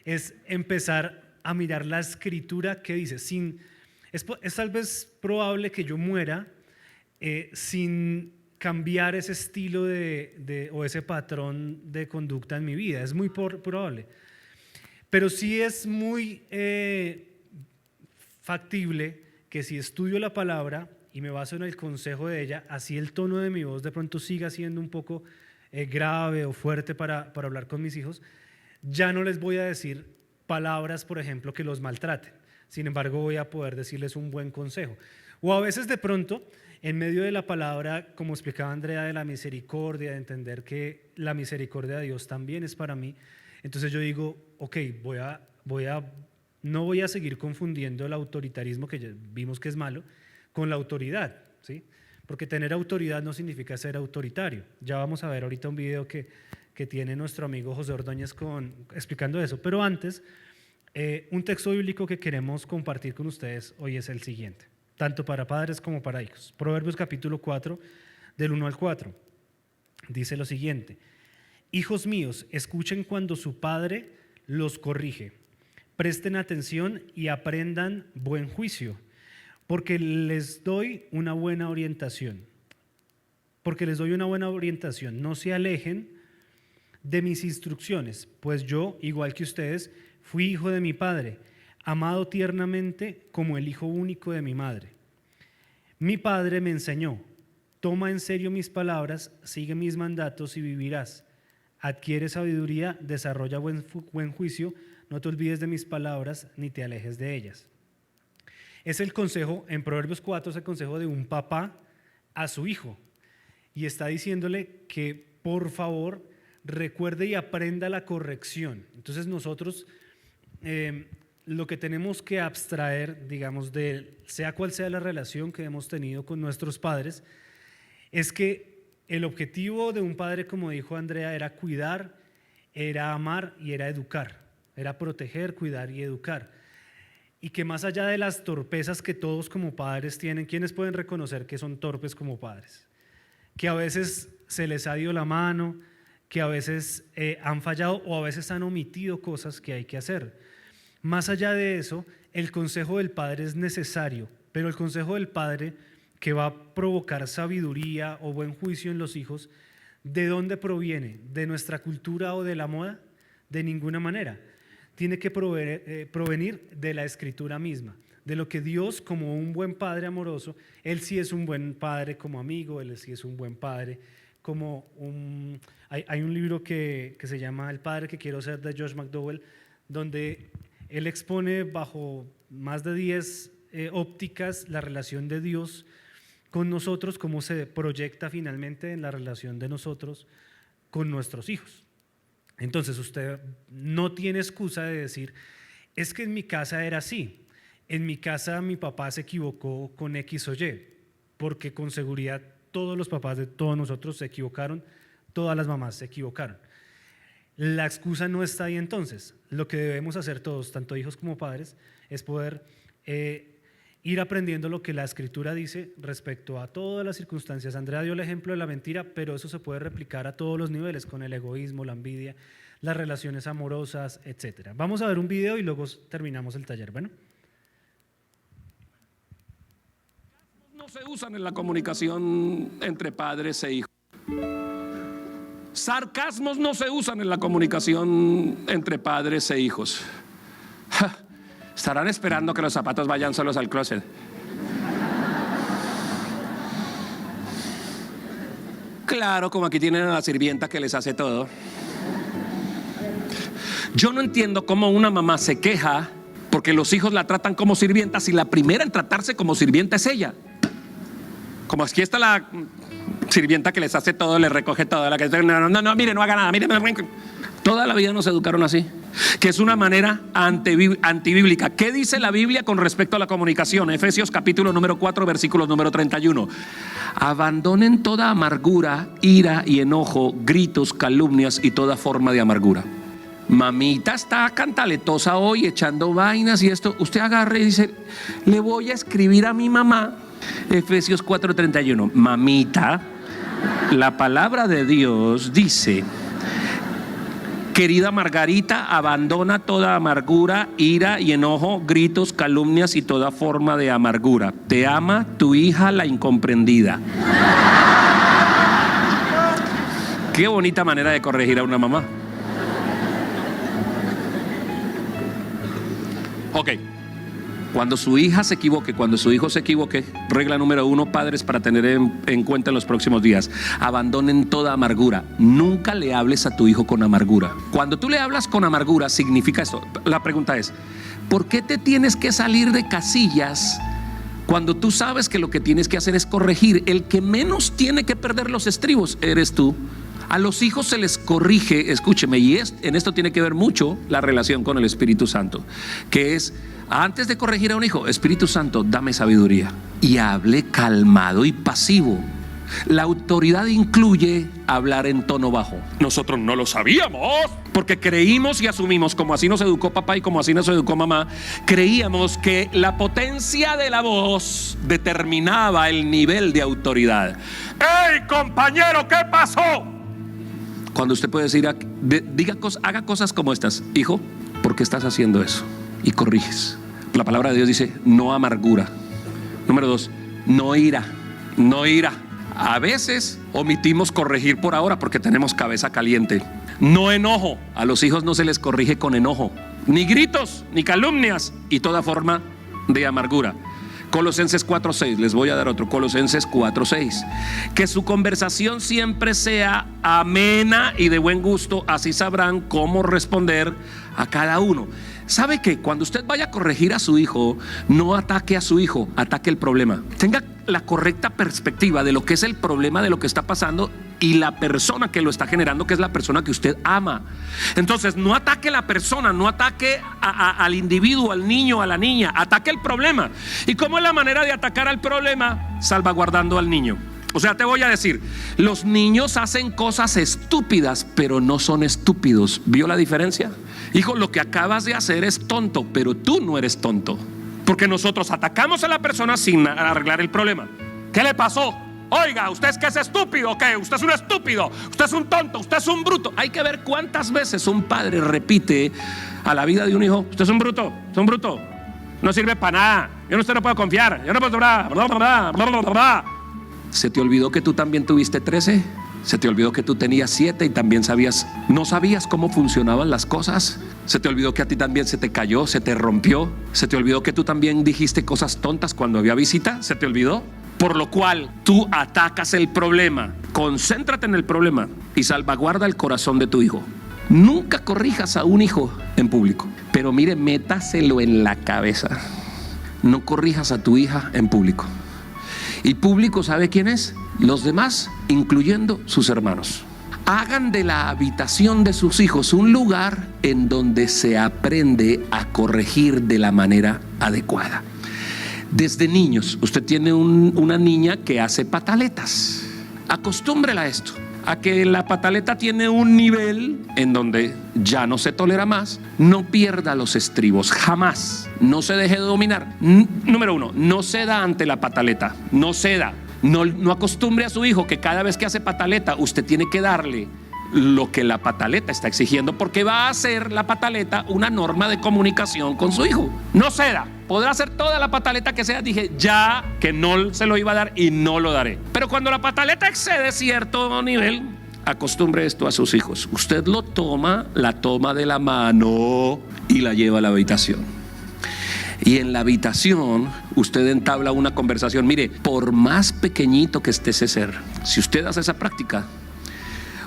es empezar a mirar la escritura que dice. Es tal vez probable que yo muera sin cambiar ese estilo o ese patrón de conducta en mi vida. Es muy probable. Pero sí es muy factible que si estudio la palabra y me baso en el consejo de ella, así el tono de mi voz de pronto siga siendo un poco grave o fuerte para hablar con mis hijos, ya no les voy a decir palabras, por ejemplo, que los maltraten. Sin embargo, voy a poder decirles un buen consejo. O a veces de pronto, en medio de la palabra, como explicaba Andrea, de la misericordia, de entender que la misericordia de Dios también es para mí, entonces yo digo, ok, no voy a seguir confundiendo el autoritarismo, que ya vimos que es malo, con la autoridad, ¿sí? Porque tener autoridad no significa ser autoritario. Ya vamos a ver ahorita un video que tiene nuestro amigo José Ordóñez explicando eso. Pero antes, un texto bíblico que queremos compartir con ustedes hoy es el siguiente, tanto para padres como para hijos. Proverbios capítulo 4, del 1 al 4. Dice lo siguiente: hijos míos, escuchen cuando su padre los corrige. Presten atención y aprendan buen juicio, porque les doy una buena orientación. No se alejen de mis instrucciones, pues yo, igual que ustedes, fui hijo de mi padre, amado tiernamente como el hijo único de mi madre. Mi padre me enseñó: toma en serio mis palabras, sigue mis mandatos y vivirás. Adquiere sabiduría, desarrolla buen juicio, no te olvides de mis palabras ni te alejes de ellas. Es el consejo, en Proverbios 4 es el consejo de un papá a su hijo, y está diciéndole que por favor recuerde y aprenda la corrección. Entonces nosotros lo que tenemos que abstraer, digamos, sea cual sea la relación que hemos tenido con nuestros padres, es que el objetivo de un padre, como dijo Andrea, era cuidar, era amar y era educar, era proteger, cuidar y educar. Y que más allá de las torpezas que todos como padres tienen, ¿quiénes pueden reconocer que son torpes como padres? Que a veces se les ha ido la mano, que a veces han fallado o a veces han omitido cosas que hay que hacer. Más allá de eso, el consejo del padre es necesario, pero el consejo del padre que va a provocar sabiduría o buen juicio en los hijos, ¿de dónde proviene? ¿De nuestra cultura o de la moda? De ninguna manera. Tiene que provenir de la escritura misma, de lo que Dios, como un buen padre amoroso, Él sí es un buen padre como amigo, Él sí es un buen padre como hay un libro que se llama El padre que quiero ser, de Josh McDowell, donde él expone bajo más de 10 ópticas la relación de Dios con nosotros, cómo se proyecta finalmente en la relación de nosotros con nuestros hijos. Entonces usted no tiene excusa de decir, es que en mi casa era así, en mi casa mi papá se equivocó con X o Y, porque con seguridad todos los papás de todos nosotros se equivocaron, todas las mamás se equivocaron. La excusa no está ahí entonces. Lo que debemos hacer todos, tanto hijos como padres, es poder ir aprendiendo lo que la Escritura dice respecto a todas las circunstancias. Andrea dio el ejemplo de la mentira, pero eso se puede replicar a todos los niveles, con el egoísmo, la envidia, las relaciones amorosas, etc. Vamos a ver un video y luego terminamos el taller. Bueno. No se usan en la comunicación entre padres e hijos. Sarcasmos no se usan en la comunicación entre padres e hijos. Estarán esperando que los zapatos vayan solos al closet. Claro, como aquí tienen a la sirvienta que les hace todo. Yo no entiendo cómo una mamá se queja porque los hijos la tratan como sirvienta si la primera en tratarse como sirvienta es ella. Como aquí está la sirvienta que les hace todo, les recoge todo, la que no, mire, no haga nada, mire. Toda la vida nos educaron así, que es una manera antibíblica. ¿Qué dice la Biblia con respecto a la comunicación? Efesios capítulo número 4, versículos número 31. Abandonen toda amargura, ira y enojo, gritos, calumnias y toda forma de amargura. Mamita está cantaletosa hoy, echando vainas y esto. Usted agarre y dice: le voy a escribir a mi mamá. Efesios 4:31. Mamita, la palabra de Dios dice: querida Margarita, abandona toda amargura, ira y enojo, gritos, calumnias y toda forma de amargura. Te ama tu hija la incomprendida. Qué bonita manera de corregir a una mamá. Ok, cuando su hija se equivoque, cuando su hijo se equivoque, regla número 1, padres, para tener en cuenta en los próximos días: abandonen toda amargura. Nunca le hables a tu hijo con amargura. Cuando tú le hablas con amargura, significa esto. La pregunta es: ¿por qué te tienes que salir de casillas cuando tú sabes que lo que tienes que hacer es corregir? El que menos tiene que perder los estribos eres tú. A los hijos se les corrige, escúcheme, y en esto tiene que ver mucho la relación con el Espíritu Santo, que es: antes de corregir a un hijo, Espíritu Santo, dame sabiduría. Y hable calmado y pasivo. La autoridad incluye hablar en tono bajo. Nosotros no lo sabíamos, porque creímos y asumimos, como así nos educó papá y como así nos educó mamá, creíamos que la potencia de la voz determinaba el nivel de autoridad. ¡Ey, compañero, qué pasó! Cuando usted puede decir, haga cosas como estas: hijo, ¿por qué estás haciendo eso? Y corriges. La palabra de Dios dice: no amargura. Número 2, no ira. No ira. A veces omitimos corregir por ahora porque tenemos cabeza caliente. No enojo. A los hijos no se les corrige con enojo, ni gritos, ni calumnias y toda forma de amargura. Colosenses 4:6, les voy a dar otro. Colosenses 4:6. Que su conversación siempre sea amena y de buen gusto, así sabrán cómo responder a cada uno. ¿Sabe qué? Cuando usted vaya a corregir a su hijo, no ataque a su hijo, ataque el problema. Tenga la correcta perspectiva de lo que es el problema, de lo que está pasando y la persona que lo está generando, que es la persona que usted ama. Entonces, no ataque a la persona, no ataque al individuo, al niño, a la niña, ataque el problema. ¿Y cómo es la manera de atacar al problema? Salvaguardando al niño. O sea, te voy a decir, los niños hacen cosas estúpidas, pero no son estúpidos. ¿Vio la diferencia? Hijo, lo que acabas de hacer es tonto, pero tú no eres tonto. Porque nosotros atacamos a la persona sin arreglar el problema. ¿Qué le pasó? Oiga, ¿usted es que es estúpido o qué? Usted es un estúpido, usted es un tonto, usted es un bruto. Hay que ver cuántas veces un padre repite a la vida de un hijo: usted es un bruto, es un bruto, no sirve para nada, yo en usted no puedo confiar, yo no puedo hablar. ¿Se te olvidó que tú también tuviste 13? ¿Se te olvidó que tú tenías 7 y también no sabías cómo funcionaban las cosas? ¿Se te olvidó que a ti también se te cayó, se te rompió? ¿Se te olvidó que tú también dijiste cosas tontas cuando había visita? ¿Se te olvidó? Por lo cual tú atacas el problema. Concéntrate en el problema y salvaguarda el corazón de tu hijo. Nunca corrijas a un hijo en público, pero mire, métaselo en la cabeza: no corrijas a tu hija en público. Y público, ¿sabe quién es? Los demás, incluyendo sus hermanos. Hagan de la habitación de sus hijos un lugar en donde se aprende a corregir de la manera adecuada. Desde niños, usted tiene una niña que hace pataletas. Acostúmbrela a esto, a que la pataleta tiene un nivel en donde ya no se tolera más. No pierda los estribos, jamás. No se deje de dominar. Número 1, no ceda ante la pataleta. No ceda. No acostumbre a su hijo que cada vez que hace pataleta usted tiene que darle lo que la pataleta está exigiendo, porque va a ser la pataleta una norma de comunicación con su hijo. No ceda. podrá hacer toda la pataleta que sea. Dije ya que no se lo iba a dar y no lo daré. Pero cuando la pataleta excede cierto nivel, acostumbre esto a sus hijos. Usted lo toma, la toma de la mano y la lleva a la habitación. Y en la habitación usted entabla una conversación. Mire, por más pequeñito que esté ese ser, si usted hace esa práctica,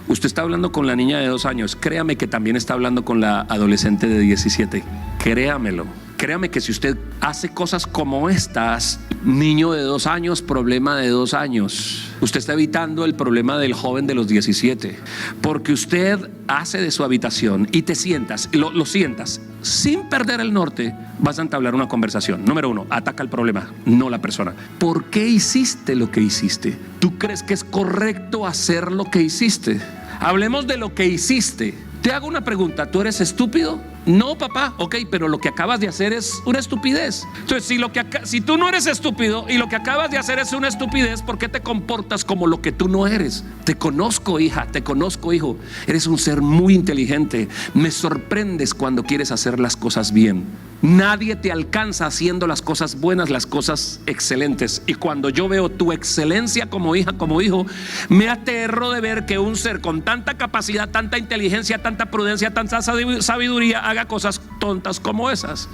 usted está hablando con la niña de 2 años. Créame que también está hablando con la adolescente de 17. Créamelo. Créame que si usted hace cosas como estas, niño de 2 años, problema de 2 años, usted está evitando el problema del joven de los 17. Porque usted hace de su habitación y te sientas, lo sientas, sin perder el norte, vas a entablar una conversación. Número 1, ataca el problema, no la persona. ¿Por qué hiciste lo que hiciste? ¿Tú crees que es correcto hacer lo que hiciste? Hablemos de lo que hiciste. Te hago una pregunta, ¿tú eres estúpido? No, papá, ok, pero lo que acabas de hacer es una estupidez. Entonces, si tú no eres estúpido y lo que acabas de hacer es una estupidez, ¿por qué te comportas como lo que tú no eres? Te conozco, hija, te conozco, hijo. Eres un ser muy inteligente. Me sorprendes cuando quieres hacer las cosas bien. Nadie te alcanza haciendo las cosas buenas, las cosas excelentes. Y cuando yo veo tu excelencia como hija, como hijo, me aterro de ver que un ser con tanta capacidad, tanta inteligencia, tanta prudencia, tanta sabiduría haga cosas tontas como esas.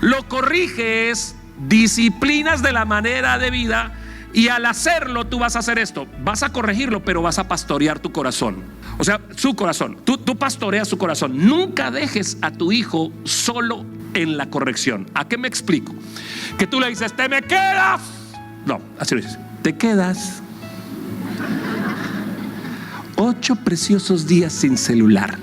Lo corriges, disciplinas de la manera de vida, y al hacerlo tú vas a hacer esto, vas a corregirlo, pero vas a pastorear tu corazón. O sea, su corazón, tú pastoreas su corazón. Nunca dejes a tu hijo solo en la corrección. ¿A qué me explico? Que tú le dices, te me quedas. No, así lo dices, te quedas 8 preciosos días sin celular.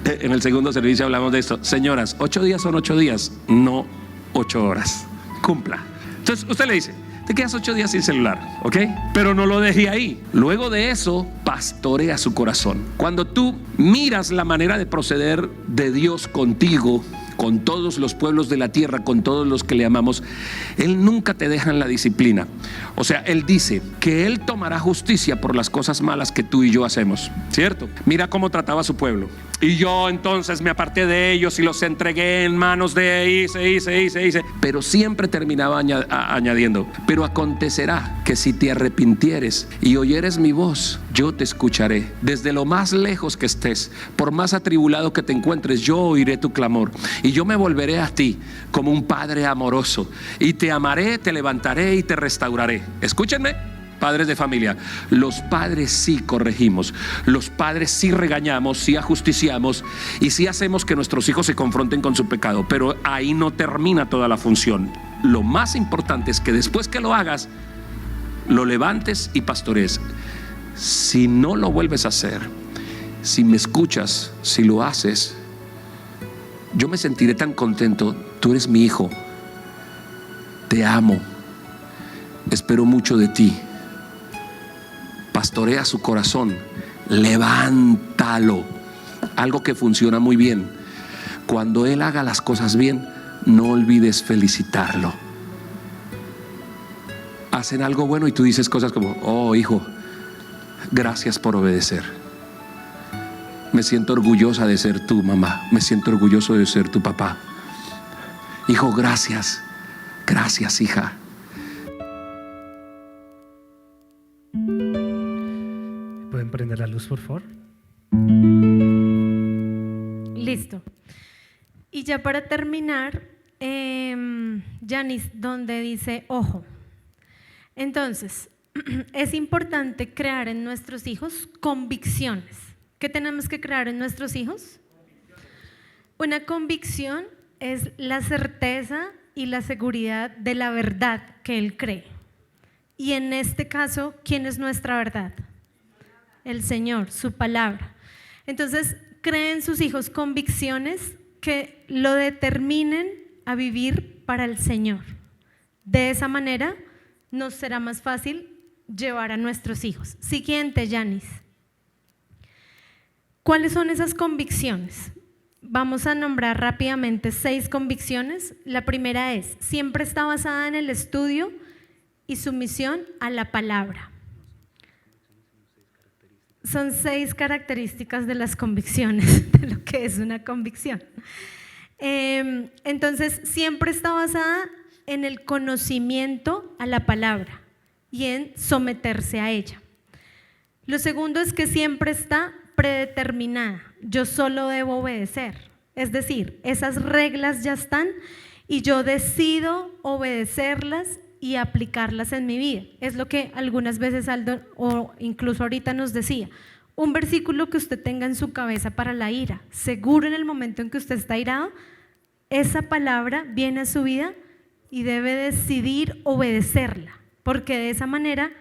En el segundo servicio hablamos de esto. Señoras, 8 días son 8 días, no 8 horas. Cumpla. Entonces usted le dice, te quedas 8 días sin celular, ¿ok? Pero no lo deje ahí. Luego de eso, pastorea su corazón. Cuando tú miras la manera de proceder de Dios contigo, con todos los pueblos de la tierra, con todos los que le amamos, Él nunca te deja en la disciplina. O sea, Él dice que Él tomará justicia por las cosas malas que tú y yo hacemos, ¿cierto? Mira cómo trataba a su pueblo. Y yo entonces me aparté de ellos y los entregué en manos de hice. Pero siempre terminaba añadiendo, pero acontecerá que si te arrepintieres y oyeres mi voz, yo te escucharé. Desde lo más lejos que estés, por más atribulado que te encuentres, yo oiré tu clamor. Y yo me volveré a ti como un padre amoroso. Y te amaré, te levantaré y te restauraré. Escúchenme, padres de familia. Los padres sí corregimos. Los padres sí regañamos, sí ajusticiamos y sí hacemos que nuestros hijos se confronten con su pecado. Pero ahí no termina toda la función. Lo más importante es que después que lo hagas, lo levantes y pastorees. Si no lo vuelves a hacer, si me escuchas, si lo haces, yo me sentiré tan contento. Tú eres mi hijo, te amo, espero mucho de ti. Pastorea su corazón, levántalo. Algo que funciona muy bien: cuando él haga las cosas bien, no olvides felicitarlo. Hacen algo bueno y tú dices cosas como, oh hijo, gracias por obedecer. Me siento orgullosa de ser tu mamá. Me siento orgulloso de ser tu papá. Hijo, gracias. Gracias, hija. ¿Pueden prender la luz, por favor? Listo. Y ya para terminar, Janice, donde dice ojo. Entonces, es importante crear en nuestros hijos convicciones. ¿Qué tenemos que crear en nuestros hijos? Una convicción es la certeza y la seguridad de la verdad que él cree. Y en este caso, ¿quién es nuestra verdad? El Señor, su palabra. Entonces, creen sus hijos convicciones que lo determinen a vivir para el Señor. De esa manera nos será más fácil llevar a nuestros hijos. Siguiente, Janice. ¿Cuáles son esas convicciones? Vamos a nombrar rápidamente 6 convicciones. La primera es, siempre está basada en el estudio y sumisión a la palabra. Son 6 características de las convicciones. de lo que es una convicción. Entonces, siempre está basada en el conocimiento a la palabra y en someterse a ella. Lo segundo es que siempre está predeterminada. Yo solo debo obedecer. Es decir, esas reglas ya están y yo decido obedecerlas y aplicarlas en mi vida. Es lo que algunas veces Aldo, o incluso ahorita nos decía, un versículo que usted tenga en su cabeza para la ira. Seguro en el momento en que usted está irado, esa palabra viene a su vida y debe decidir obedecerla, porque de esa manera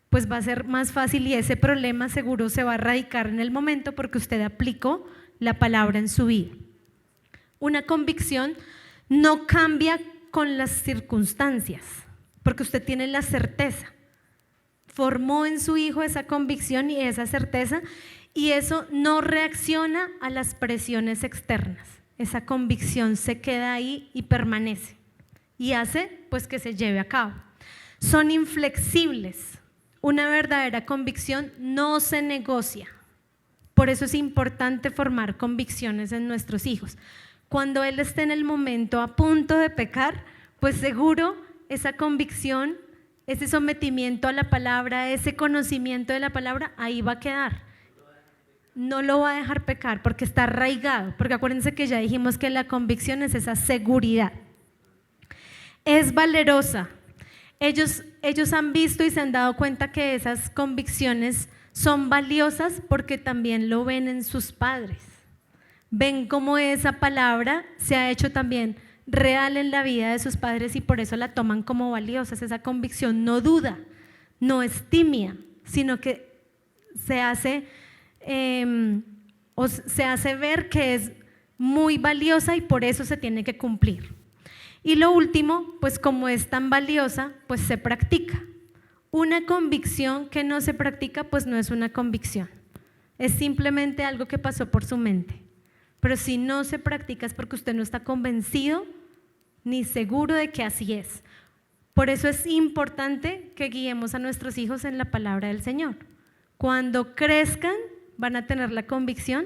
pues va a ser más fácil y ese problema seguro se va a erradicar en el momento porque usted aplicó la palabra en su vida. Una convicción no cambia con las circunstancias, porque usted tiene la certeza. Formó en su hijo esa convicción y esa certeza, y eso no reacciona a las presiones externas. Esa convicción se queda ahí y permanece y hace pues que se lleve a cabo. Son inflexibles. Una verdadera convicción no se negocia. Por eso es importante formar convicciones en nuestros hijos. Cuando él esté en el momento a punto de pecar, pues seguro esa convicción, ese sometimiento a la palabra, ese conocimiento de la palabra, ahí va a quedar. No lo va a dejar pecar porque está arraigado, porque acuérdense que ya dijimos que la convicción es esa seguridad. Es valerosa. Ellos han visto y se han dado cuenta que esas convicciones son valiosas porque también lo ven en sus padres. Ven cómo esa palabra se ha hecho también real en la vida de sus padres y por eso la toman como valiosas. Esa convicción no duda, no es timia, sino que se hace ver que es muy valiosa y por eso se tiene que cumplir. Y lo último, pues como es tan valiosa, pues se practica. Una convicción que no se practica, pues no es una convicción. Es simplemente algo que pasó por su mente. Pero si no se practica es porque usted no está convencido ni seguro de que así es. Por eso es importante que guiemos a nuestros hijos en la palabra del Señor. Cuando crezcan, van a tener la convicción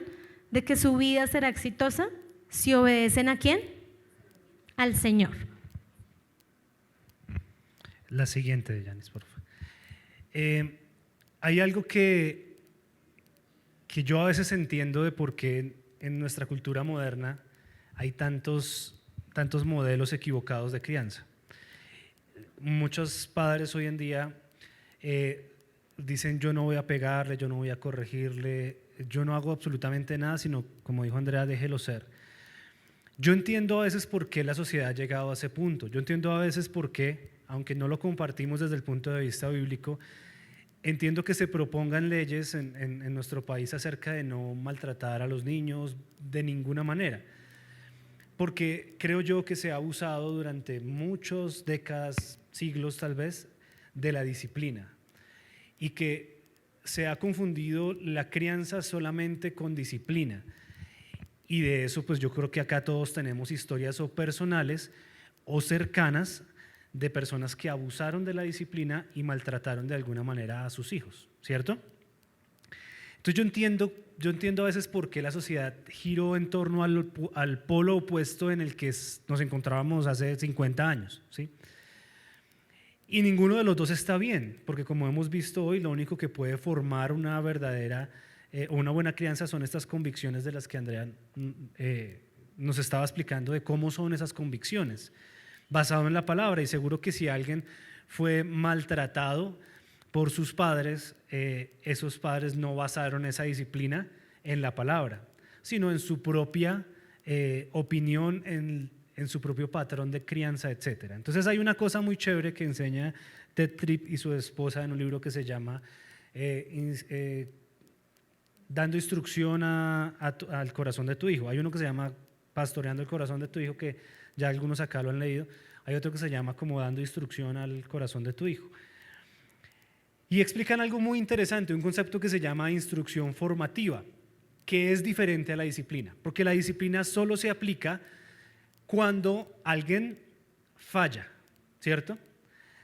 de que su vida será exitosa si obedecen ¿a quién? Al Señor. La siguiente, Yanis, por favor. Hay algo que yo a veces entiendo de por qué en nuestra cultura moderna hay tantos modelos equivocados de crianza. Muchos padres hoy en día dicen yo no voy a pegarle, yo no voy a corregirle, yo no hago absolutamente nada, sino como dijo Andrea, déjelo ser. Yo entiendo a veces por qué la sociedad ha llegado a ese punto, yo entiendo a veces por qué, aunque no lo compartimos desde el punto de vista bíblico, entiendo que se propongan leyes en nuestro país acerca de no maltratar a los niños de ninguna manera, porque creo yo que se ha abusado durante muchas décadas, siglos tal vez, de la disciplina y que se ha confundido la crianza solamente con disciplina. Y de eso pues yo creo que acá todos tenemos historias o personales o cercanas de personas que abusaron de la disciplina y maltrataron de alguna manera a sus hijos, ¿cierto? Entonces yo entiendo a veces por qué la sociedad giró en torno al polo opuesto en el que nos encontrábamos hace 50 años, ¿sí? Y ninguno de los dos está bien, porque como hemos visto hoy, lo único que puede formar una verdadera o una buena crianza son estas convicciones de las que Andrea nos estaba explicando de cómo son esas convicciones, basado en la palabra. Y seguro que si alguien fue maltratado por sus padres, esos padres no basaron esa disciplina en la palabra, sino en su propia opinión, en su propio patrón de crianza, etc. Entonces hay una cosa muy chévere que enseña Ted Tripp y su esposa en un libro que se llama Dando instrucción al corazón de tu hijo. Hay uno que se llama Pastoreando el corazón de tu hijo, que ya algunos acá lo han leído. Hay otro que se llama como Dando instrucción al corazón de tu hijo. Y explican algo muy interesante, un concepto que se llama instrucción formativa, que es diferente a la disciplina, porque la disciplina solo se aplica cuando alguien falla, ¿cierto?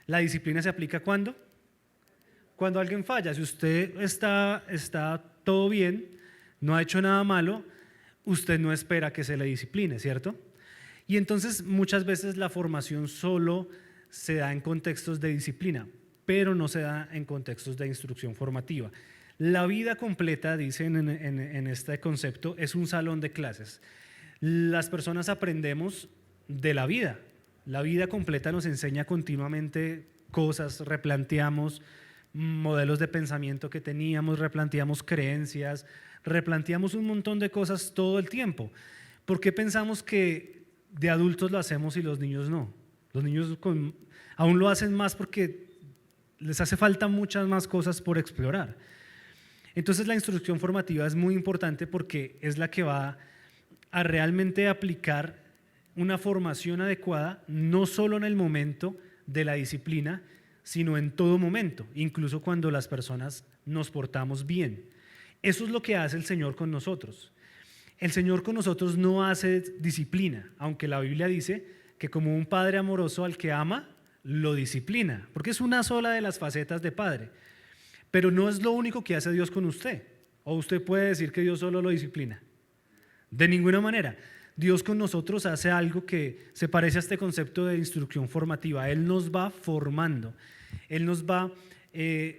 La disciplina se aplica ¿cuándo? Cuando alguien falla. Si usted está todo bien, no ha hecho nada malo, usted no espera que se le discipline, ¿cierto? Y entonces muchas veces la formación solo se da en contextos de disciplina, pero no se da en contextos de instrucción formativa. La vida completa, dicen en este concepto, es un salón de clases. Las personas aprendemos de la vida. La vida completa nos enseña continuamente cosas, replanteamos modelos de pensamiento que teníamos, replanteamos creencias, replanteamos un montón de cosas todo el tiempo. ¿Por qué pensamos que de adultos lo hacemos y los niños no? Los niños aún lo hacen más porque les hace falta muchas más cosas por explorar. Entonces la instrucción formativa es muy importante porque es la que va a realmente aplicar una formación adecuada, no solo en el momento de la disciplina, sino en todo momento, incluso cuando las personas nos portamos bien. Eso es lo que hace el Señor con nosotros. El Señor con nosotros no hace disciplina, aunque la Biblia dice que como un padre amoroso al que ama, lo disciplina, porque es una sola de las facetas de padre. Pero no es lo único que hace Dios con usted. O usted puede decir que Dios solo lo disciplina. De ninguna manera. Dios con nosotros hace algo que se parece a este concepto de instrucción formativa. Él nos va formando. Él nos va,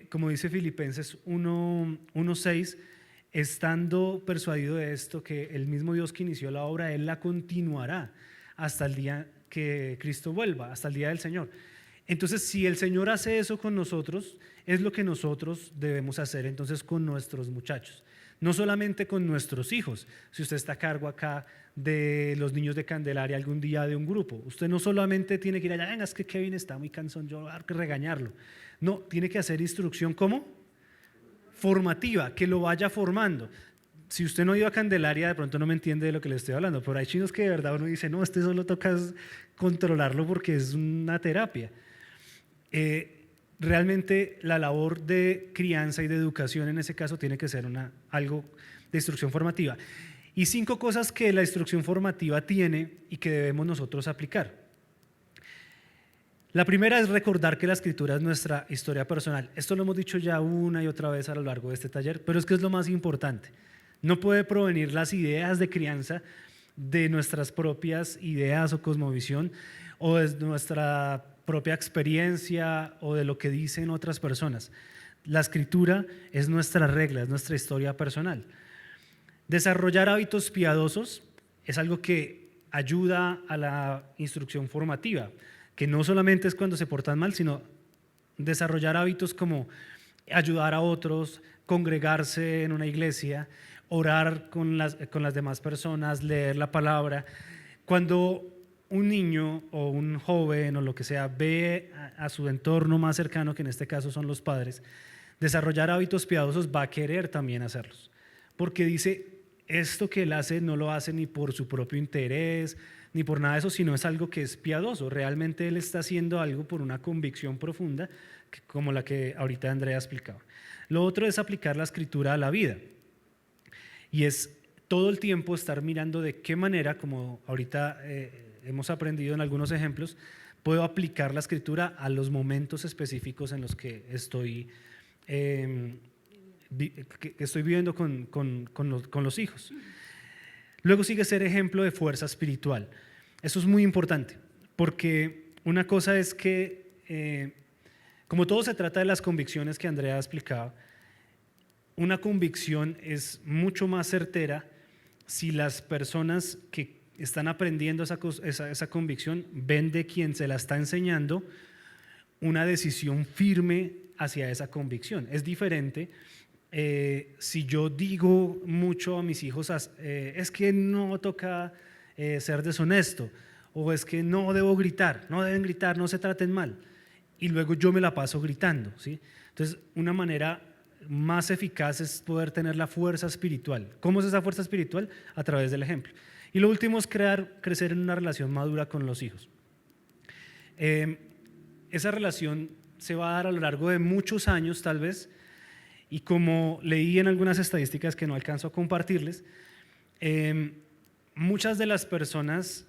como dice Filipenses 1:6, estando persuadido de esto, que el mismo Dios que inició la obra, Él la continuará hasta el día que Cristo vuelva, hasta el día del Señor. Entonces, si el Señor hace eso con nosotros, es lo que nosotros debemos hacer entonces con nuestros muchachos. No solamente con nuestros hijos. Si usted está a cargo acá de los niños de Candelaria algún día de un grupo, usted no solamente tiene que ir allá, venga, es que Kevin está muy cansón, yo voy a regañarlo. No, tiene que hacer instrucción ¿cómo? Formativa, que lo vaya formando. Si usted no ha ido a Candelaria, de pronto no me entiende de lo que le estoy hablando, pero hay chinos que de verdad uno dice, no, este solo toca controlarlo porque es una terapia. Realmente la labor de crianza y de educación en ese caso tiene que ser algo de instrucción formativa. Y 5 cosas que la instrucción formativa tiene y que debemos nosotros aplicar. La primera es recordar que la escritura es nuestra historia personal. Esto lo hemos dicho ya una y otra vez a lo largo de este taller, pero es que es lo más importante. No puede provenir las ideas de crianza de nuestras propias ideas o cosmovisión o de nuestra propia experiencia o de lo que dicen otras personas. La escritura es nuestra regla, es nuestra historia personal. Desarrollar hábitos piadosos es algo que ayuda a la instrucción formativa, que no solamente es cuando se portan mal, sino desarrollar hábitos como ayudar a otros, congregarse en una iglesia, orar con las demás personas, leer la palabra. Cuando un niño o un joven o lo que sea ve a su entorno más cercano, que en este caso son los padres, desarrollar hábitos piadosos va a querer también hacerlos, porque dice, esto que él hace no lo hace ni por su propio interés, ni por nada de eso, sino es algo que es piadoso. Realmente él está haciendo algo por una convicción profunda, como la que ahorita Andrea explicaba. Lo otro es aplicar la escritura a la vida, y es todo el tiempo estar mirando de qué manera, como ahorita hemos aprendido en algunos ejemplos, puedo aplicar la escritura a los momentos específicos en los que estoy viviendo con los hijos. Luego sigue ser ejemplo de fuerza espiritual. Eso es muy importante, porque una cosa es que, como todo se trata de las convicciones que Andrea explicaba, una convicción es mucho más certera si las personas que están aprendiendo esa convicción ven de quien se la está enseñando una decisión firme hacia esa convicción. Es diferente si yo digo mucho a mis hijos, es que no toca ser deshonesto, o es que no debo gritar, no deben gritar, no se traten mal, y luego yo me la paso gritando, ¿sí? Entonces, una manera más eficaz es poder tener la fuerza espiritual. ¿Cómo es esa fuerza espiritual? A través del ejemplo. Y lo último es crecer en una relación madura con los hijos. Esa relación se va a dar a lo largo de muchos años tal vez, y como leí en algunas estadísticas que no alcanzo a compartirles, muchas de las personas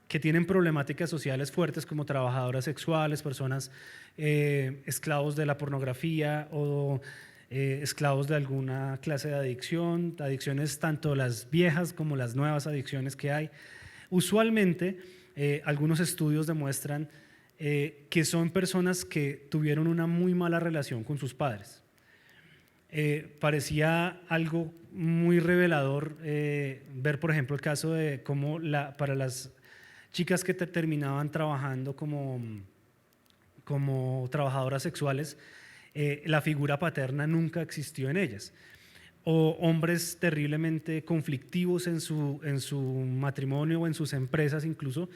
que tienen problemáticas sociales fuertes como trabajadoras sexuales, personas esclavos de la pornografía o esclavos de alguna clase de adicción, adicciones tanto las viejas como las nuevas adicciones que hay. Usualmente, algunos estudios demuestran que son personas que tuvieron una muy mala relación con sus padres. Parecía algo muy revelador ver, por ejemplo, el caso de cómo para las chicas que terminaban trabajando como trabajadoras sexuales, la figura paterna nunca existió en ellas. O hombres terriblemente conflictivos en su matrimonio o en sus empresas incluso,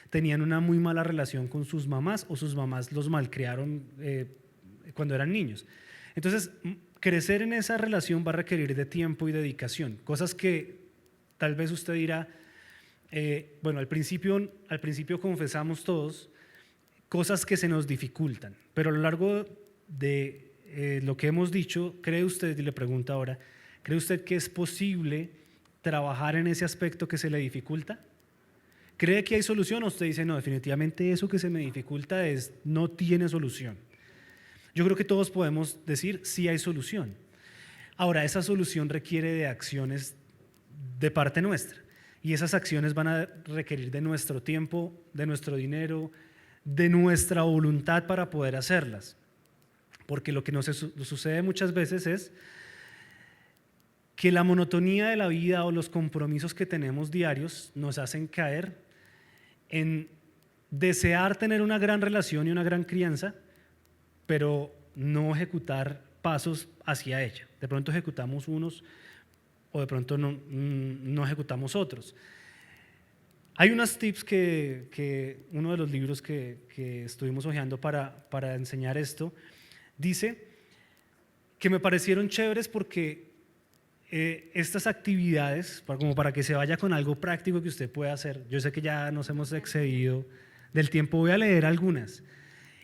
tenían una muy mala relación con sus mamás o sus mamás los malcriaron cuando eran niños. Entonces, crecer en esa relación va a requerir de tiempo y dedicación, cosas que tal vez usted dirá, bueno, al principio confesamos todos cosas que se nos dificultan, pero a lo largo de lo que hemos dicho, ¿cree usted, y le pregunto ahora, ¿cree usted que es posible trabajar en ese aspecto que se le dificulta? ¿Cree que hay solución o usted dice, no, definitivamente eso que se me dificulta no tiene solución? Yo creo que todos podemos decir, sí hay solución. Ahora, esa solución requiere de acciones de parte nuestra y esas acciones van a requerir de nuestro tiempo, de nuestro dinero, de nuestra voluntad para poder hacerlas. Porque lo que nos sucede muchas veces es que la monotonía de la vida o los compromisos que tenemos diarios nos hacen caer en desear tener una gran relación y una gran crianza, pero no ejecutar pasos hacia ella. De pronto ejecutamos unos o de pronto no ejecutamos otros. Hay unos tips que uno de los libros que estuvimos hojeando para enseñar esto dice que me parecieron chéveres porque estas actividades, como para que se vaya con algo práctico que usted pueda hacer, yo sé que ya nos hemos excedido del tiempo, voy a leer algunas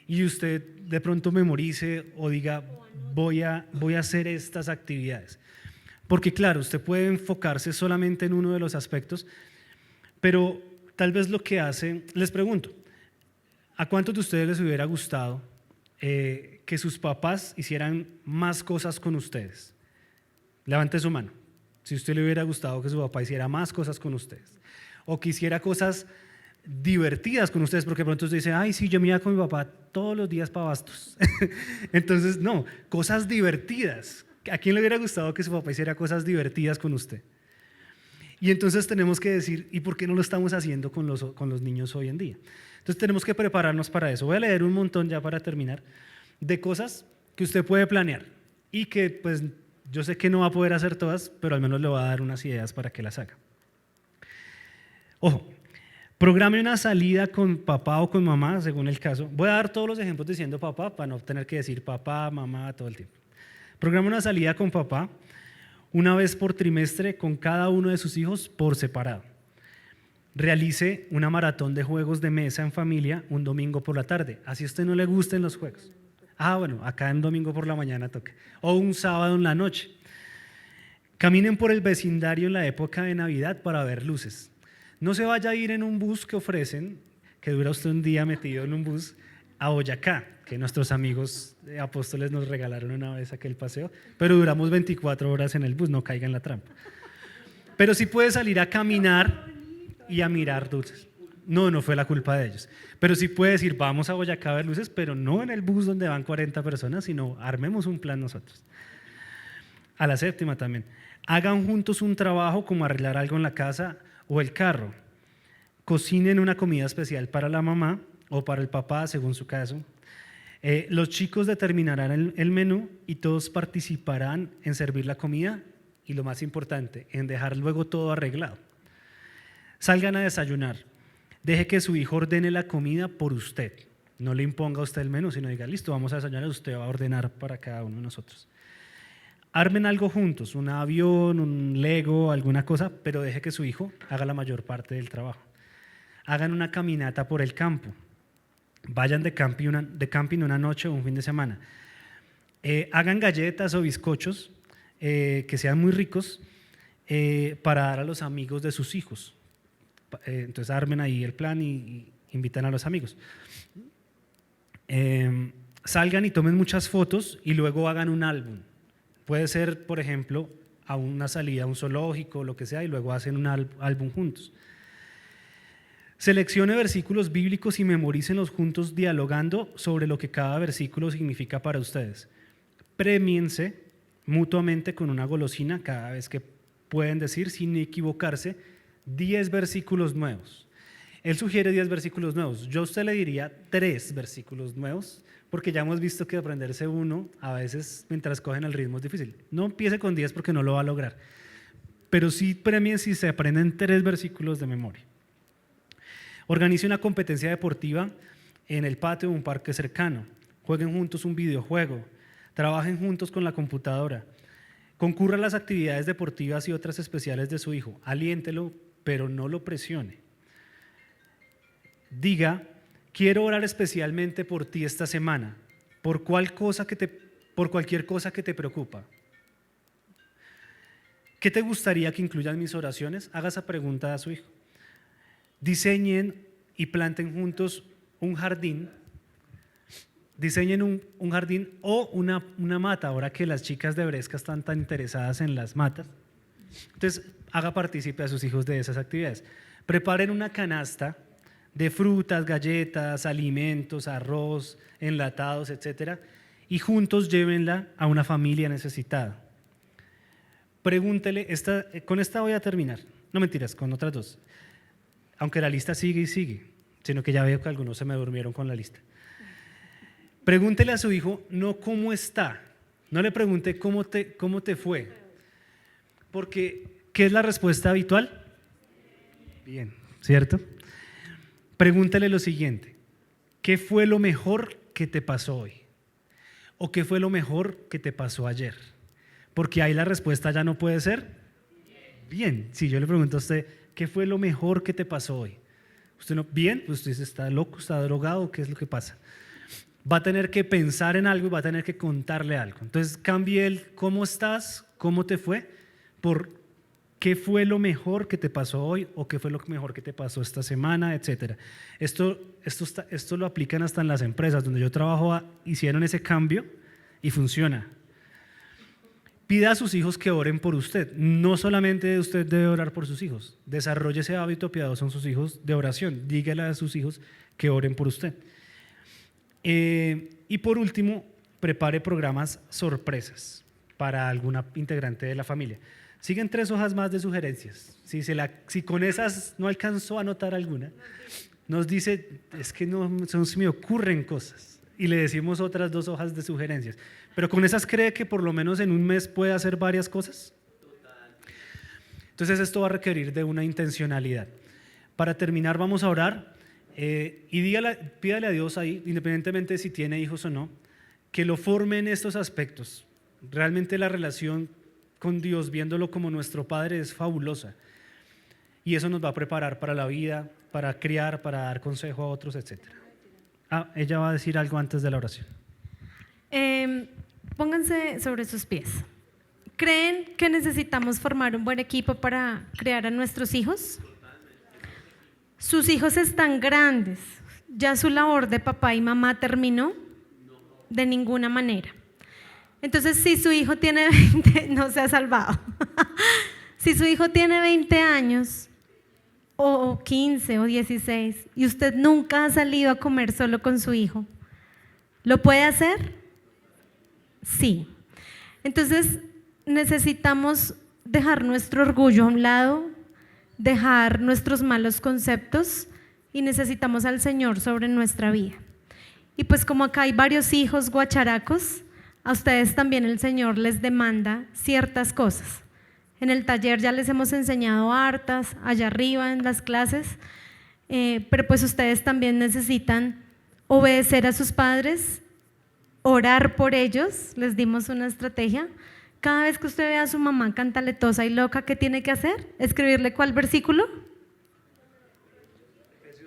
y usted de pronto memorice o diga voy a hacer estas actividades, porque claro, usted puede enfocarse solamente en uno de los aspectos, pero tal vez lo que hace, les pregunto, ¿a cuántos de ustedes les hubiera gustado que sus papás hicieran más cosas con ustedes? Levante su mano. Si a usted le hubiera gustado que su papá hiciera más cosas con ustedes o que hiciera cosas divertidas con ustedes, porque de pronto usted dice, ay, sí, yo me iba con mi papá todos los días para Bastos. Entonces, no, cosas divertidas. ¿A quién le hubiera gustado que su papá hiciera cosas divertidas con usted? Y entonces tenemos que decir, ¿y por qué no lo estamos haciendo con los niños hoy en día? Entonces tenemos que prepararnos para eso. Voy a leer un montón ya para terminar de cosas que usted puede planear y que pues yo sé que no va a poder hacer todas, pero al menos le va a dar unas ideas para que las haga. Ojo, programe una salida con papá o con mamá, según el caso. Voy a dar todos los ejemplos diciendo papá para no tener que decir papá, mamá todo el tiempo. Programe una salida con papá una vez por trimestre con cada uno de sus hijos por separado. Realice una maratón de juegos de mesa en familia un domingo por la tarde, así a usted no le gusten los juegos. Bueno, acá en domingo por la mañana toque. O un sábado en la noche. Caminen por el vecindario en la época de Navidad para ver luces. No se vaya a ir en un bus que ofrecen, que dura usted un día metido en un bus, a Boyacá, que nuestros amigos apóstoles nos regalaron una vez aquel paseo, pero duramos 24 horas en el bus, no caiga en la trampa. Pero sí puede salir a caminar y a mirar dulces. No fue la culpa de ellos. Pero sí puede decir, vamos a Boyacá a ver luces, pero no en el bus donde van 40 personas, sino armemos un plan nosotros. A la séptima también. Hagan juntos un trabajo como arreglar algo en la casa o el carro. Cocinen una comida especial para la mamá o para el papá, según su caso. Los chicos determinarán el menú y todos participarán en servir la comida y lo más importante, en dejar luego todo arreglado. Salgan a desayunar. Deje que su hijo ordene la comida por usted. No le imponga a usted el menú, sino diga, listo, vamos a desayunar, usted va a ordenar para cada uno de nosotros. Armen algo juntos, un avión, un Lego, alguna cosa, pero deje que su hijo haga la mayor parte del trabajo. Hagan una caminata por el campo. Vayan de camping una noche o un fin de semana. Hagan galletas o bizcochos que sean muy ricos para dar a los amigos de sus hijos. Entonces armen ahí el plan y invitan a los amigos. Salgan y tomen muchas fotos y luego hagan un álbum Puede ser, por ejemplo, a una salida a un zoológico, lo que sea, y luego hacen un álbum juntos. Seleccione versículos bíblicos y memorícenlos juntos dialogando sobre lo que cada versículo significa para ustedes. Premiense mutuamente con una golosina cada vez que pueden decir, sin equivocarse, 10 versículos nuevos. Él sugiere 10 versículos nuevos. Yo a usted le diría 3 versículos nuevos, porque ya hemos visto que aprenderse uno a veces mientras cogen el ritmo es difícil. No empiece con 10 porque no lo va a lograr, pero sí premien si se aprenden 3 versículos de memoria. Organice una competencia deportiva en el patio de un parque cercano. Jueguen juntos un videojuego. Trabajen juntos con la computadora. Concurra a las actividades deportivas y otras especiales de su hijo. Aliéntelo, pero no lo presione. Diga, quiero orar especialmente por ti esta semana, por cualquier cosa que te preocupa. ¿Qué te gustaría que incluyan mis oraciones? Haga esa pregunta a su hijo. Diseñen y planten juntos un jardín. Diseñen un jardín o una mata, ahora que las chicas de Bresca están tan interesadas en las matas. Entonces, haga partícipe a sus hijos de esas actividades. Preparen una canasta de frutas, galletas, alimentos, arroz, enlatados, etcétera, y juntos llévenla a una familia necesitada. Pregúntele, con esta voy a terminar, no mentiras, con otras dos, aunque la lista sigue y sigue, sino que ya veo que algunos se me durmieron con la lista. Pregúntele a su hijo no cómo está, no le pregunte cómo te fue, porque ¿qué es la respuesta habitual? Bien, ¿cierto? Pregúntale lo siguiente, ¿qué fue lo mejor que te pasó hoy? ¿O qué fue lo mejor que te pasó ayer? Porque ahí la respuesta ya no puede ser bien. Si yo le pregunto a usted, ¿qué fue lo mejor que te pasó hoy? Usted no, bien, pues usted dice, ¿está loco, está drogado? ¿Qué es lo que pasa? Va a tener que pensar en algo y va a tener que contarle algo. Entonces cambie el ¿cómo estás? ¿Cómo te fue? Por ¿qué fue lo mejor que te pasó hoy? ¿O qué fue lo mejor que te pasó esta semana? Etcétera. Esto lo aplican hasta en las empresas donde yo trabajo, hicieron ese cambio y funciona. Pida a sus hijos que oren por usted. No solamente usted debe orar por sus hijos. Desarrolle ese hábito piadoso en sus hijos de oración. Dígale a sus hijos que oren por usted. Y por último, prepare programas sorpresas para alguna integrante de la familia. Siguen 3 hojas más de sugerencias. Si con esas no alcanzó a anotar alguna, nos dice, es que no se me ocurren cosas. Y le decimos otras 2 hojas de sugerencias. Pero con esas cree que por lo menos en un mes puede hacer varias cosas. Entonces esto va a requerir de una intencionalidad. Para terminar vamos a orar y pídale a Dios ahí, independientemente de si tiene hijos o no, que lo forme en estos aspectos. Realmente la relación con Dios, viéndolo como nuestro Padre, es fabulosa. Y eso nos va a preparar para la vida, para criar, para dar consejo a otros, etc. Ella va a decir algo antes de la oración. Pónganse sobre sus pies. ¿Creen que necesitamos formar un buen equipo para criar a nuestros hijos? Sus hijos están grandes. ¿Ya su labor de papá y mamá terminó? De ninguna manera. Entonces, si su hijo tiene 20, no se ha salvado. Si su hijo tiene 20 años, o 15 o 16, y usted nunca ha salido a comer solo con su hijo, ¿lo puede hacer? Sí. Entonces, necesitamos dejar nuestro orgullo a un lado, dejar nuestros malos conceptos y necesitamos al Señor sobre nuestra vida. Y pues como acá hay varios hijos guacharacos, a ustedes también el Señor les demanda ciertas cosas. En el taller ya les hemos enseñado hartas, allá arriba en las clases, pero pues ustedes también necesitan obedecer a sus padres, orar por ellos, les dimos una estrategia. Cada vez que usted ve a su mamá cantaletosa y loca, ¿qué tiene que hacer? ¿Escribirle cuál versículo?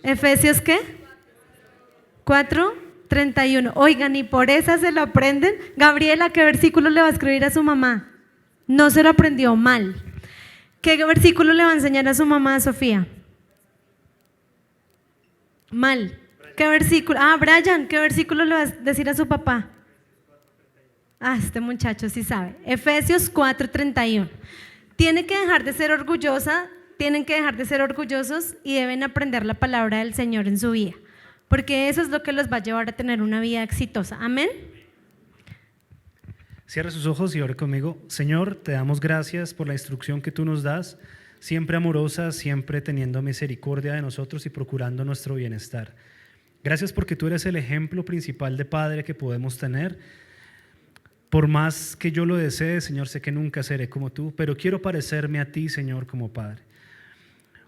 ¿Efesios qué? 4:31. Oigan, y por esa se lo aprenden. Gabriela, ¿qué versículo le va a escribir a su mamá? No se lo aprendió mal. ¿Qué versículo le va a enseñar a su mamá, Sofía? Mal. ¿Qué versículo? Brian, ¿qué versículo le va a decir a su papá? Este muchacho sí sabe. Efesios 4:31. Tienen que dejar de ser orgullosos y deben aprender la palabra del Señor en su vida, porque eso es lo que los va a llevar a tener una vida exitosa. Amén. Cierra sus ojos y ore conmigo. Señor, te damos gracias por la instrucción que tú nos das, siempre amorosa, siempre teniendo misericordia de nosotros y procurando nuestro bienestar. Gracias porque tú eres el ejemplo principal de padre que podemos tener. Por más que yo lo desee, Señor, sé que nunca seré como tú, pero quiero parecerme a ti, Señor, como Padre.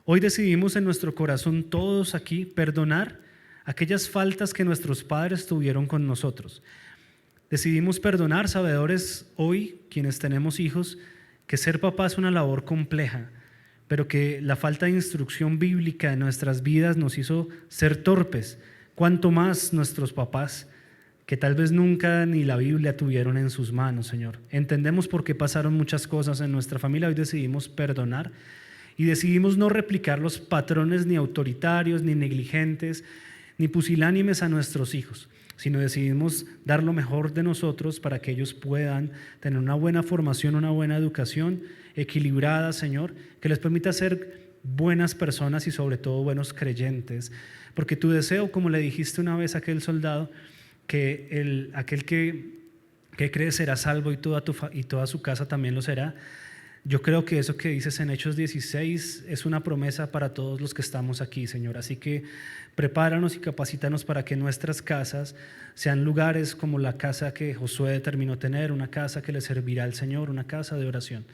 Hoy decidimos en nuestro corazón todos aquí perdonar aquellas faltas que nuestros padres tuvieron con nosotros. Decidimos perdonar, sabedores hoy, quienes tenemos hijos, que ser papá es una labor compleja, pero que la falta de instrucción bíblica en nuestras vidas nos hizo ser torpes, cuanto más nuestros papás, que tal vez nunca ni la Biblia tuvieron en sus manos, Señor. Entendemos por qué pasaron muchas cosas en nuestra familia. Hoy decidimos perdonar y decidimos no replicar los patrones ni autoritarios, ni negligentes, ni pusilánimes a nuestros hijos, sino decidimos dar lo mejor de nosotros para que ellos puedan tener una buena formación, una buena educación equilibrada, Señor, que les permita ser buenas personas y sobre todo buenos creyentes. Porque tu deseo, como le dijiste una vez a aquel soldado, que aquel que cree será salvo y toda su casa también lo será. Yo creo que eso que dices en Hechos 16 es una promesa para todos los que estamos aquí, Señor. Así que prepáranos y capacítanos para que nuestras casas sean lugares como la casa que Josué determinó tener, una casa que le servirá al Señor, una casa de oración.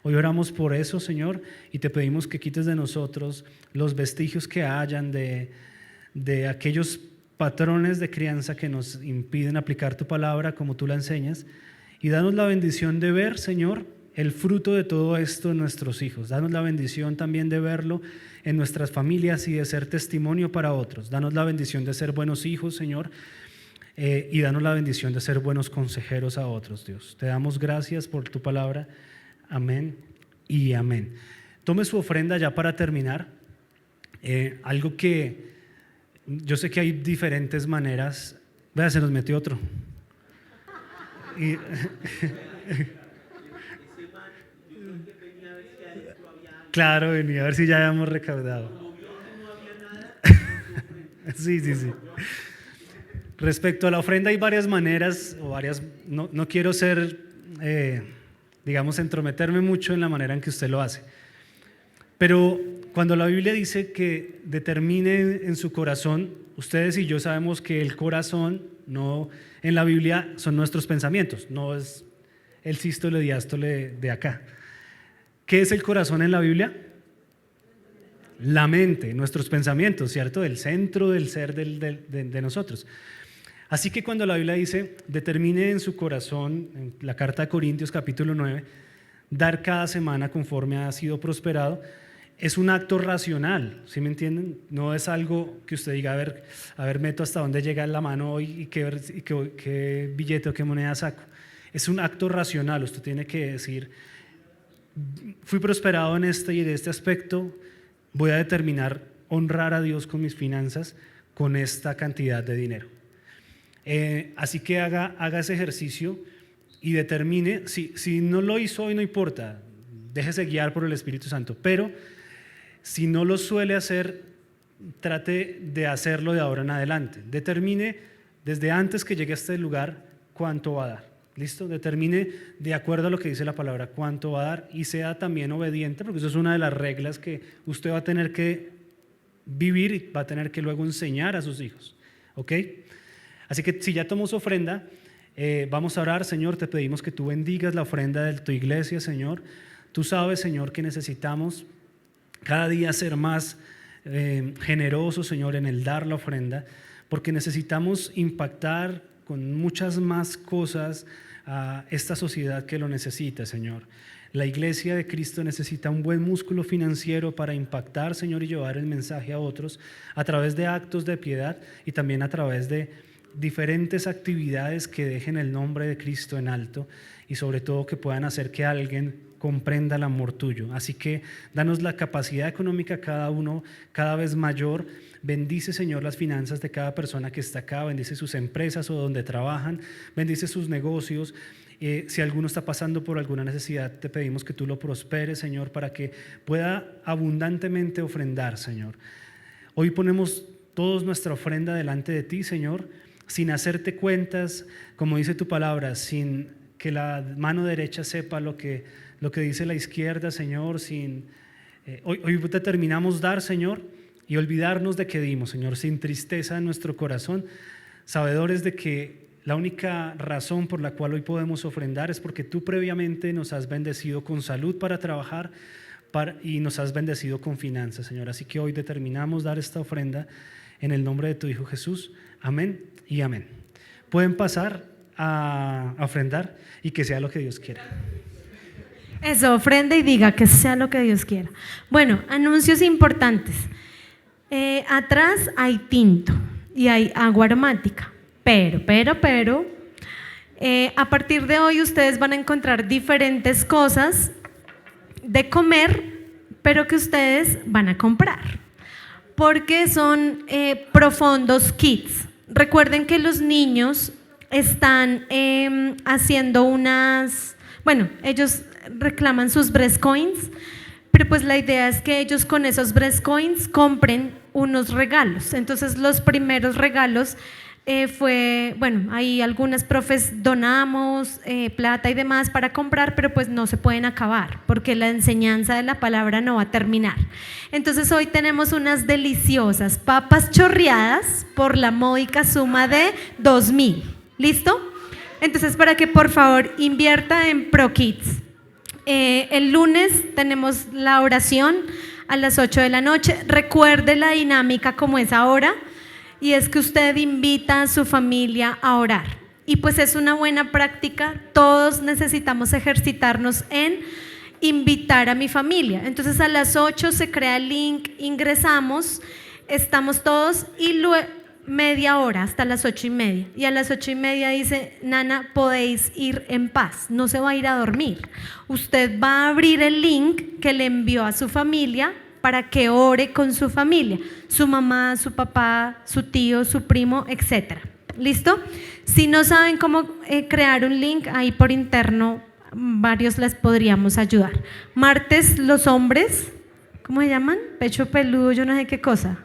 Hoy oramos por eso, Señor, y te pedimos que quites de nosotros los vestigios que hayan de aquellos patrones de crianza que nos impiden aplicar tu palabra como tú la enseñas, y danos la bendición de ver, Señor, el fruto de todo esto en nuestros hijos. Danos la bendición también de verlo en nuestras familias y de ser testimonio para otros. Danos la bendición de ser buenos hijos, Señor, y danos la bendición de ser buenos consejeros a otros, Dios. Te damos gracias por tu palabra. Amén y amén. Tome su ofrenda ya para terminar. Algo que yo sé que hay diferentes maneras. Vea, se nos metió otro. Claro, venía a ver si ya habíamos recaudado. Sí. Respecto a la ofrenda hay varias maneras, no quiero ser, entrometerme mucho en la manera en que usted lo hace. Pero cuando la Biblia dice que determine en su corazón, ustedes y yo sabemos que el corazón no en la Biblia son nuestros pensamientos, no es el sístole diástole de acá. ¿Qué es el corazón en la Biblia? La mente, nuestros pensamientos, ¿cierto? El centro del ser de nosotros. Así que cuando la Biblia dice, determine en su corazón, en la carta de Corintios capítulo 9, dar cada semana conforme ha sido prosperado, es un acto racional, ¿sí me entienden? No es algo que usted diga, a ver, meto hasta dónde llega la mano hoy y qué billete o qué moneda saco. Es un acto racional, usted tiene que decir, fui prosperado en este y de este aspecto, voy a determinar honrar a Dios con mis finanzas con esta cantidad de dinero. Así que haga ese ejercicio y determine, si no lo hizo hoy no importa, déjese guiar por el Espíritu Santo, pero si no lo suele hacer, trate de hacerlo de ahora en adelante. Determine desde antes que llegue a este lugar cuánto va a dar. ¿Listo? Determine de acuerdo a lo que dice la palabra cuánto va a dar y sea también obediente, porque eso es una de las reglas que usted va a tener que vivir y va a tener que luego enseñar a sus hijos. ¿Ok? Así que si ya tomó su ofrenda, vamos a orar. Señor, te pedimos que tú bendigas la ofrenda de tu iglesia, Señor. Tú sabes, Señor, que necesitamos cada día ser más generosos, Señor, en el dar la ofrenda, porque necesitamos impactar con muchas más cosas a esta sociedad que lo necesita, Señor. La iglesia de Cristo necesita un buen músculo financiero para impactar, Señor, y llevar el mensaje a otros a través de actos de piedad y también a través de diferentes actividades que dejen el nombre de Cristo en alto y sobre todo que puedan hacer que alguien comprenda el amor tuyo. Así que danos la capacidad económica cada uno cada vez mayor. Bendice, Señor, las finanzas de cada persona que está acá, bendice sus empresas o donde trabajan, bendice sus negocios. Si alguno está pasando por alguna necesidad, te pedimos que tú lo prosperes, Señor, para que pueda abundantemente ofrendar, Señor. Hoy ponemos toda nuestra ofrenda delante de ti, Señor, sin hacerte cuentas, como dice tu palabra, sin que la mano derecha sepa lo que dice la izquierda, Señor. Hoy determinamos dar, Señor, y olvidarnos de que dimos, Señor, sin tristeza en nuestro corazón, sabedores de que la única razón por la cual hoy podemos ofrendar es porque tú previamente nos has bendecido con salud para trabajar y nos has bendecido con finanzas, Señor. Así que hoy determinamos dar esta ofrenda en el nombre de tu Hijo Jesús. Amén y amén. Pueden pasar a ofrendar y que sea lo que Dios quiera. Eso, ofrenda y diga que sea lo que Dios quiera. Bueno, anuncios importantes. Atrás hay tinto y hay agua aromática, pero, a partir de hoy ustedes van a encontrar diferentes cosas de comer, pero que ustedes van a comprar, porque son Profondos Kids. Recuerden que los niños están haciendo ellos reclaman sus breast coins, pero pues la idea es que ellos con esos breast coins compren unos regalos. Entonces los primeros regalos ahí algunas profes donamos plata y demás para comprar, pero pues no se pueden acabar porque la enseñanza de la palabra no va a terminar. Entonces hoy tenemos unas deliciosas papas chorreadas por la módica suma de 2,000. ¿Listo? Entonces para que por favor invierta en ProKids. El lunes tenemos la oración a las 8 de la noche. Recuerde la dinámica como es ahora, y es que usted invita a su familia a orar. Y pues es una buena práctica, todos necesitamos ejercitarnos en invitar a mi familia. Entonces a las 8 se crea el link, ingresamos, estamos todos y luego media hora hasta las 8:30. Y a las 8:30 dice: Nana, podéis ir en paz, no se va a ir a dormir. Usted va a abrir el link que le envió a su familia para que ore con su familia, su mamá, su papá, su tío, su primo, etc. ¿Listo? Si no saben cómo crear un link, ahí por interno varios les podríamos ayudar. Martes, los hombres, ¿cómo se llaman? Pecho peludo, yo no sé qué cosa.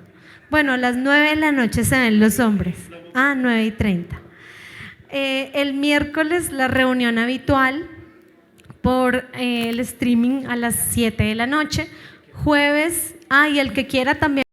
Bueno, a las 9 de la noche se ven los hombres. 9:30. El miércoles la reunión habitual por el streaming a las 7 de la noche. Jueves, y el que quiera también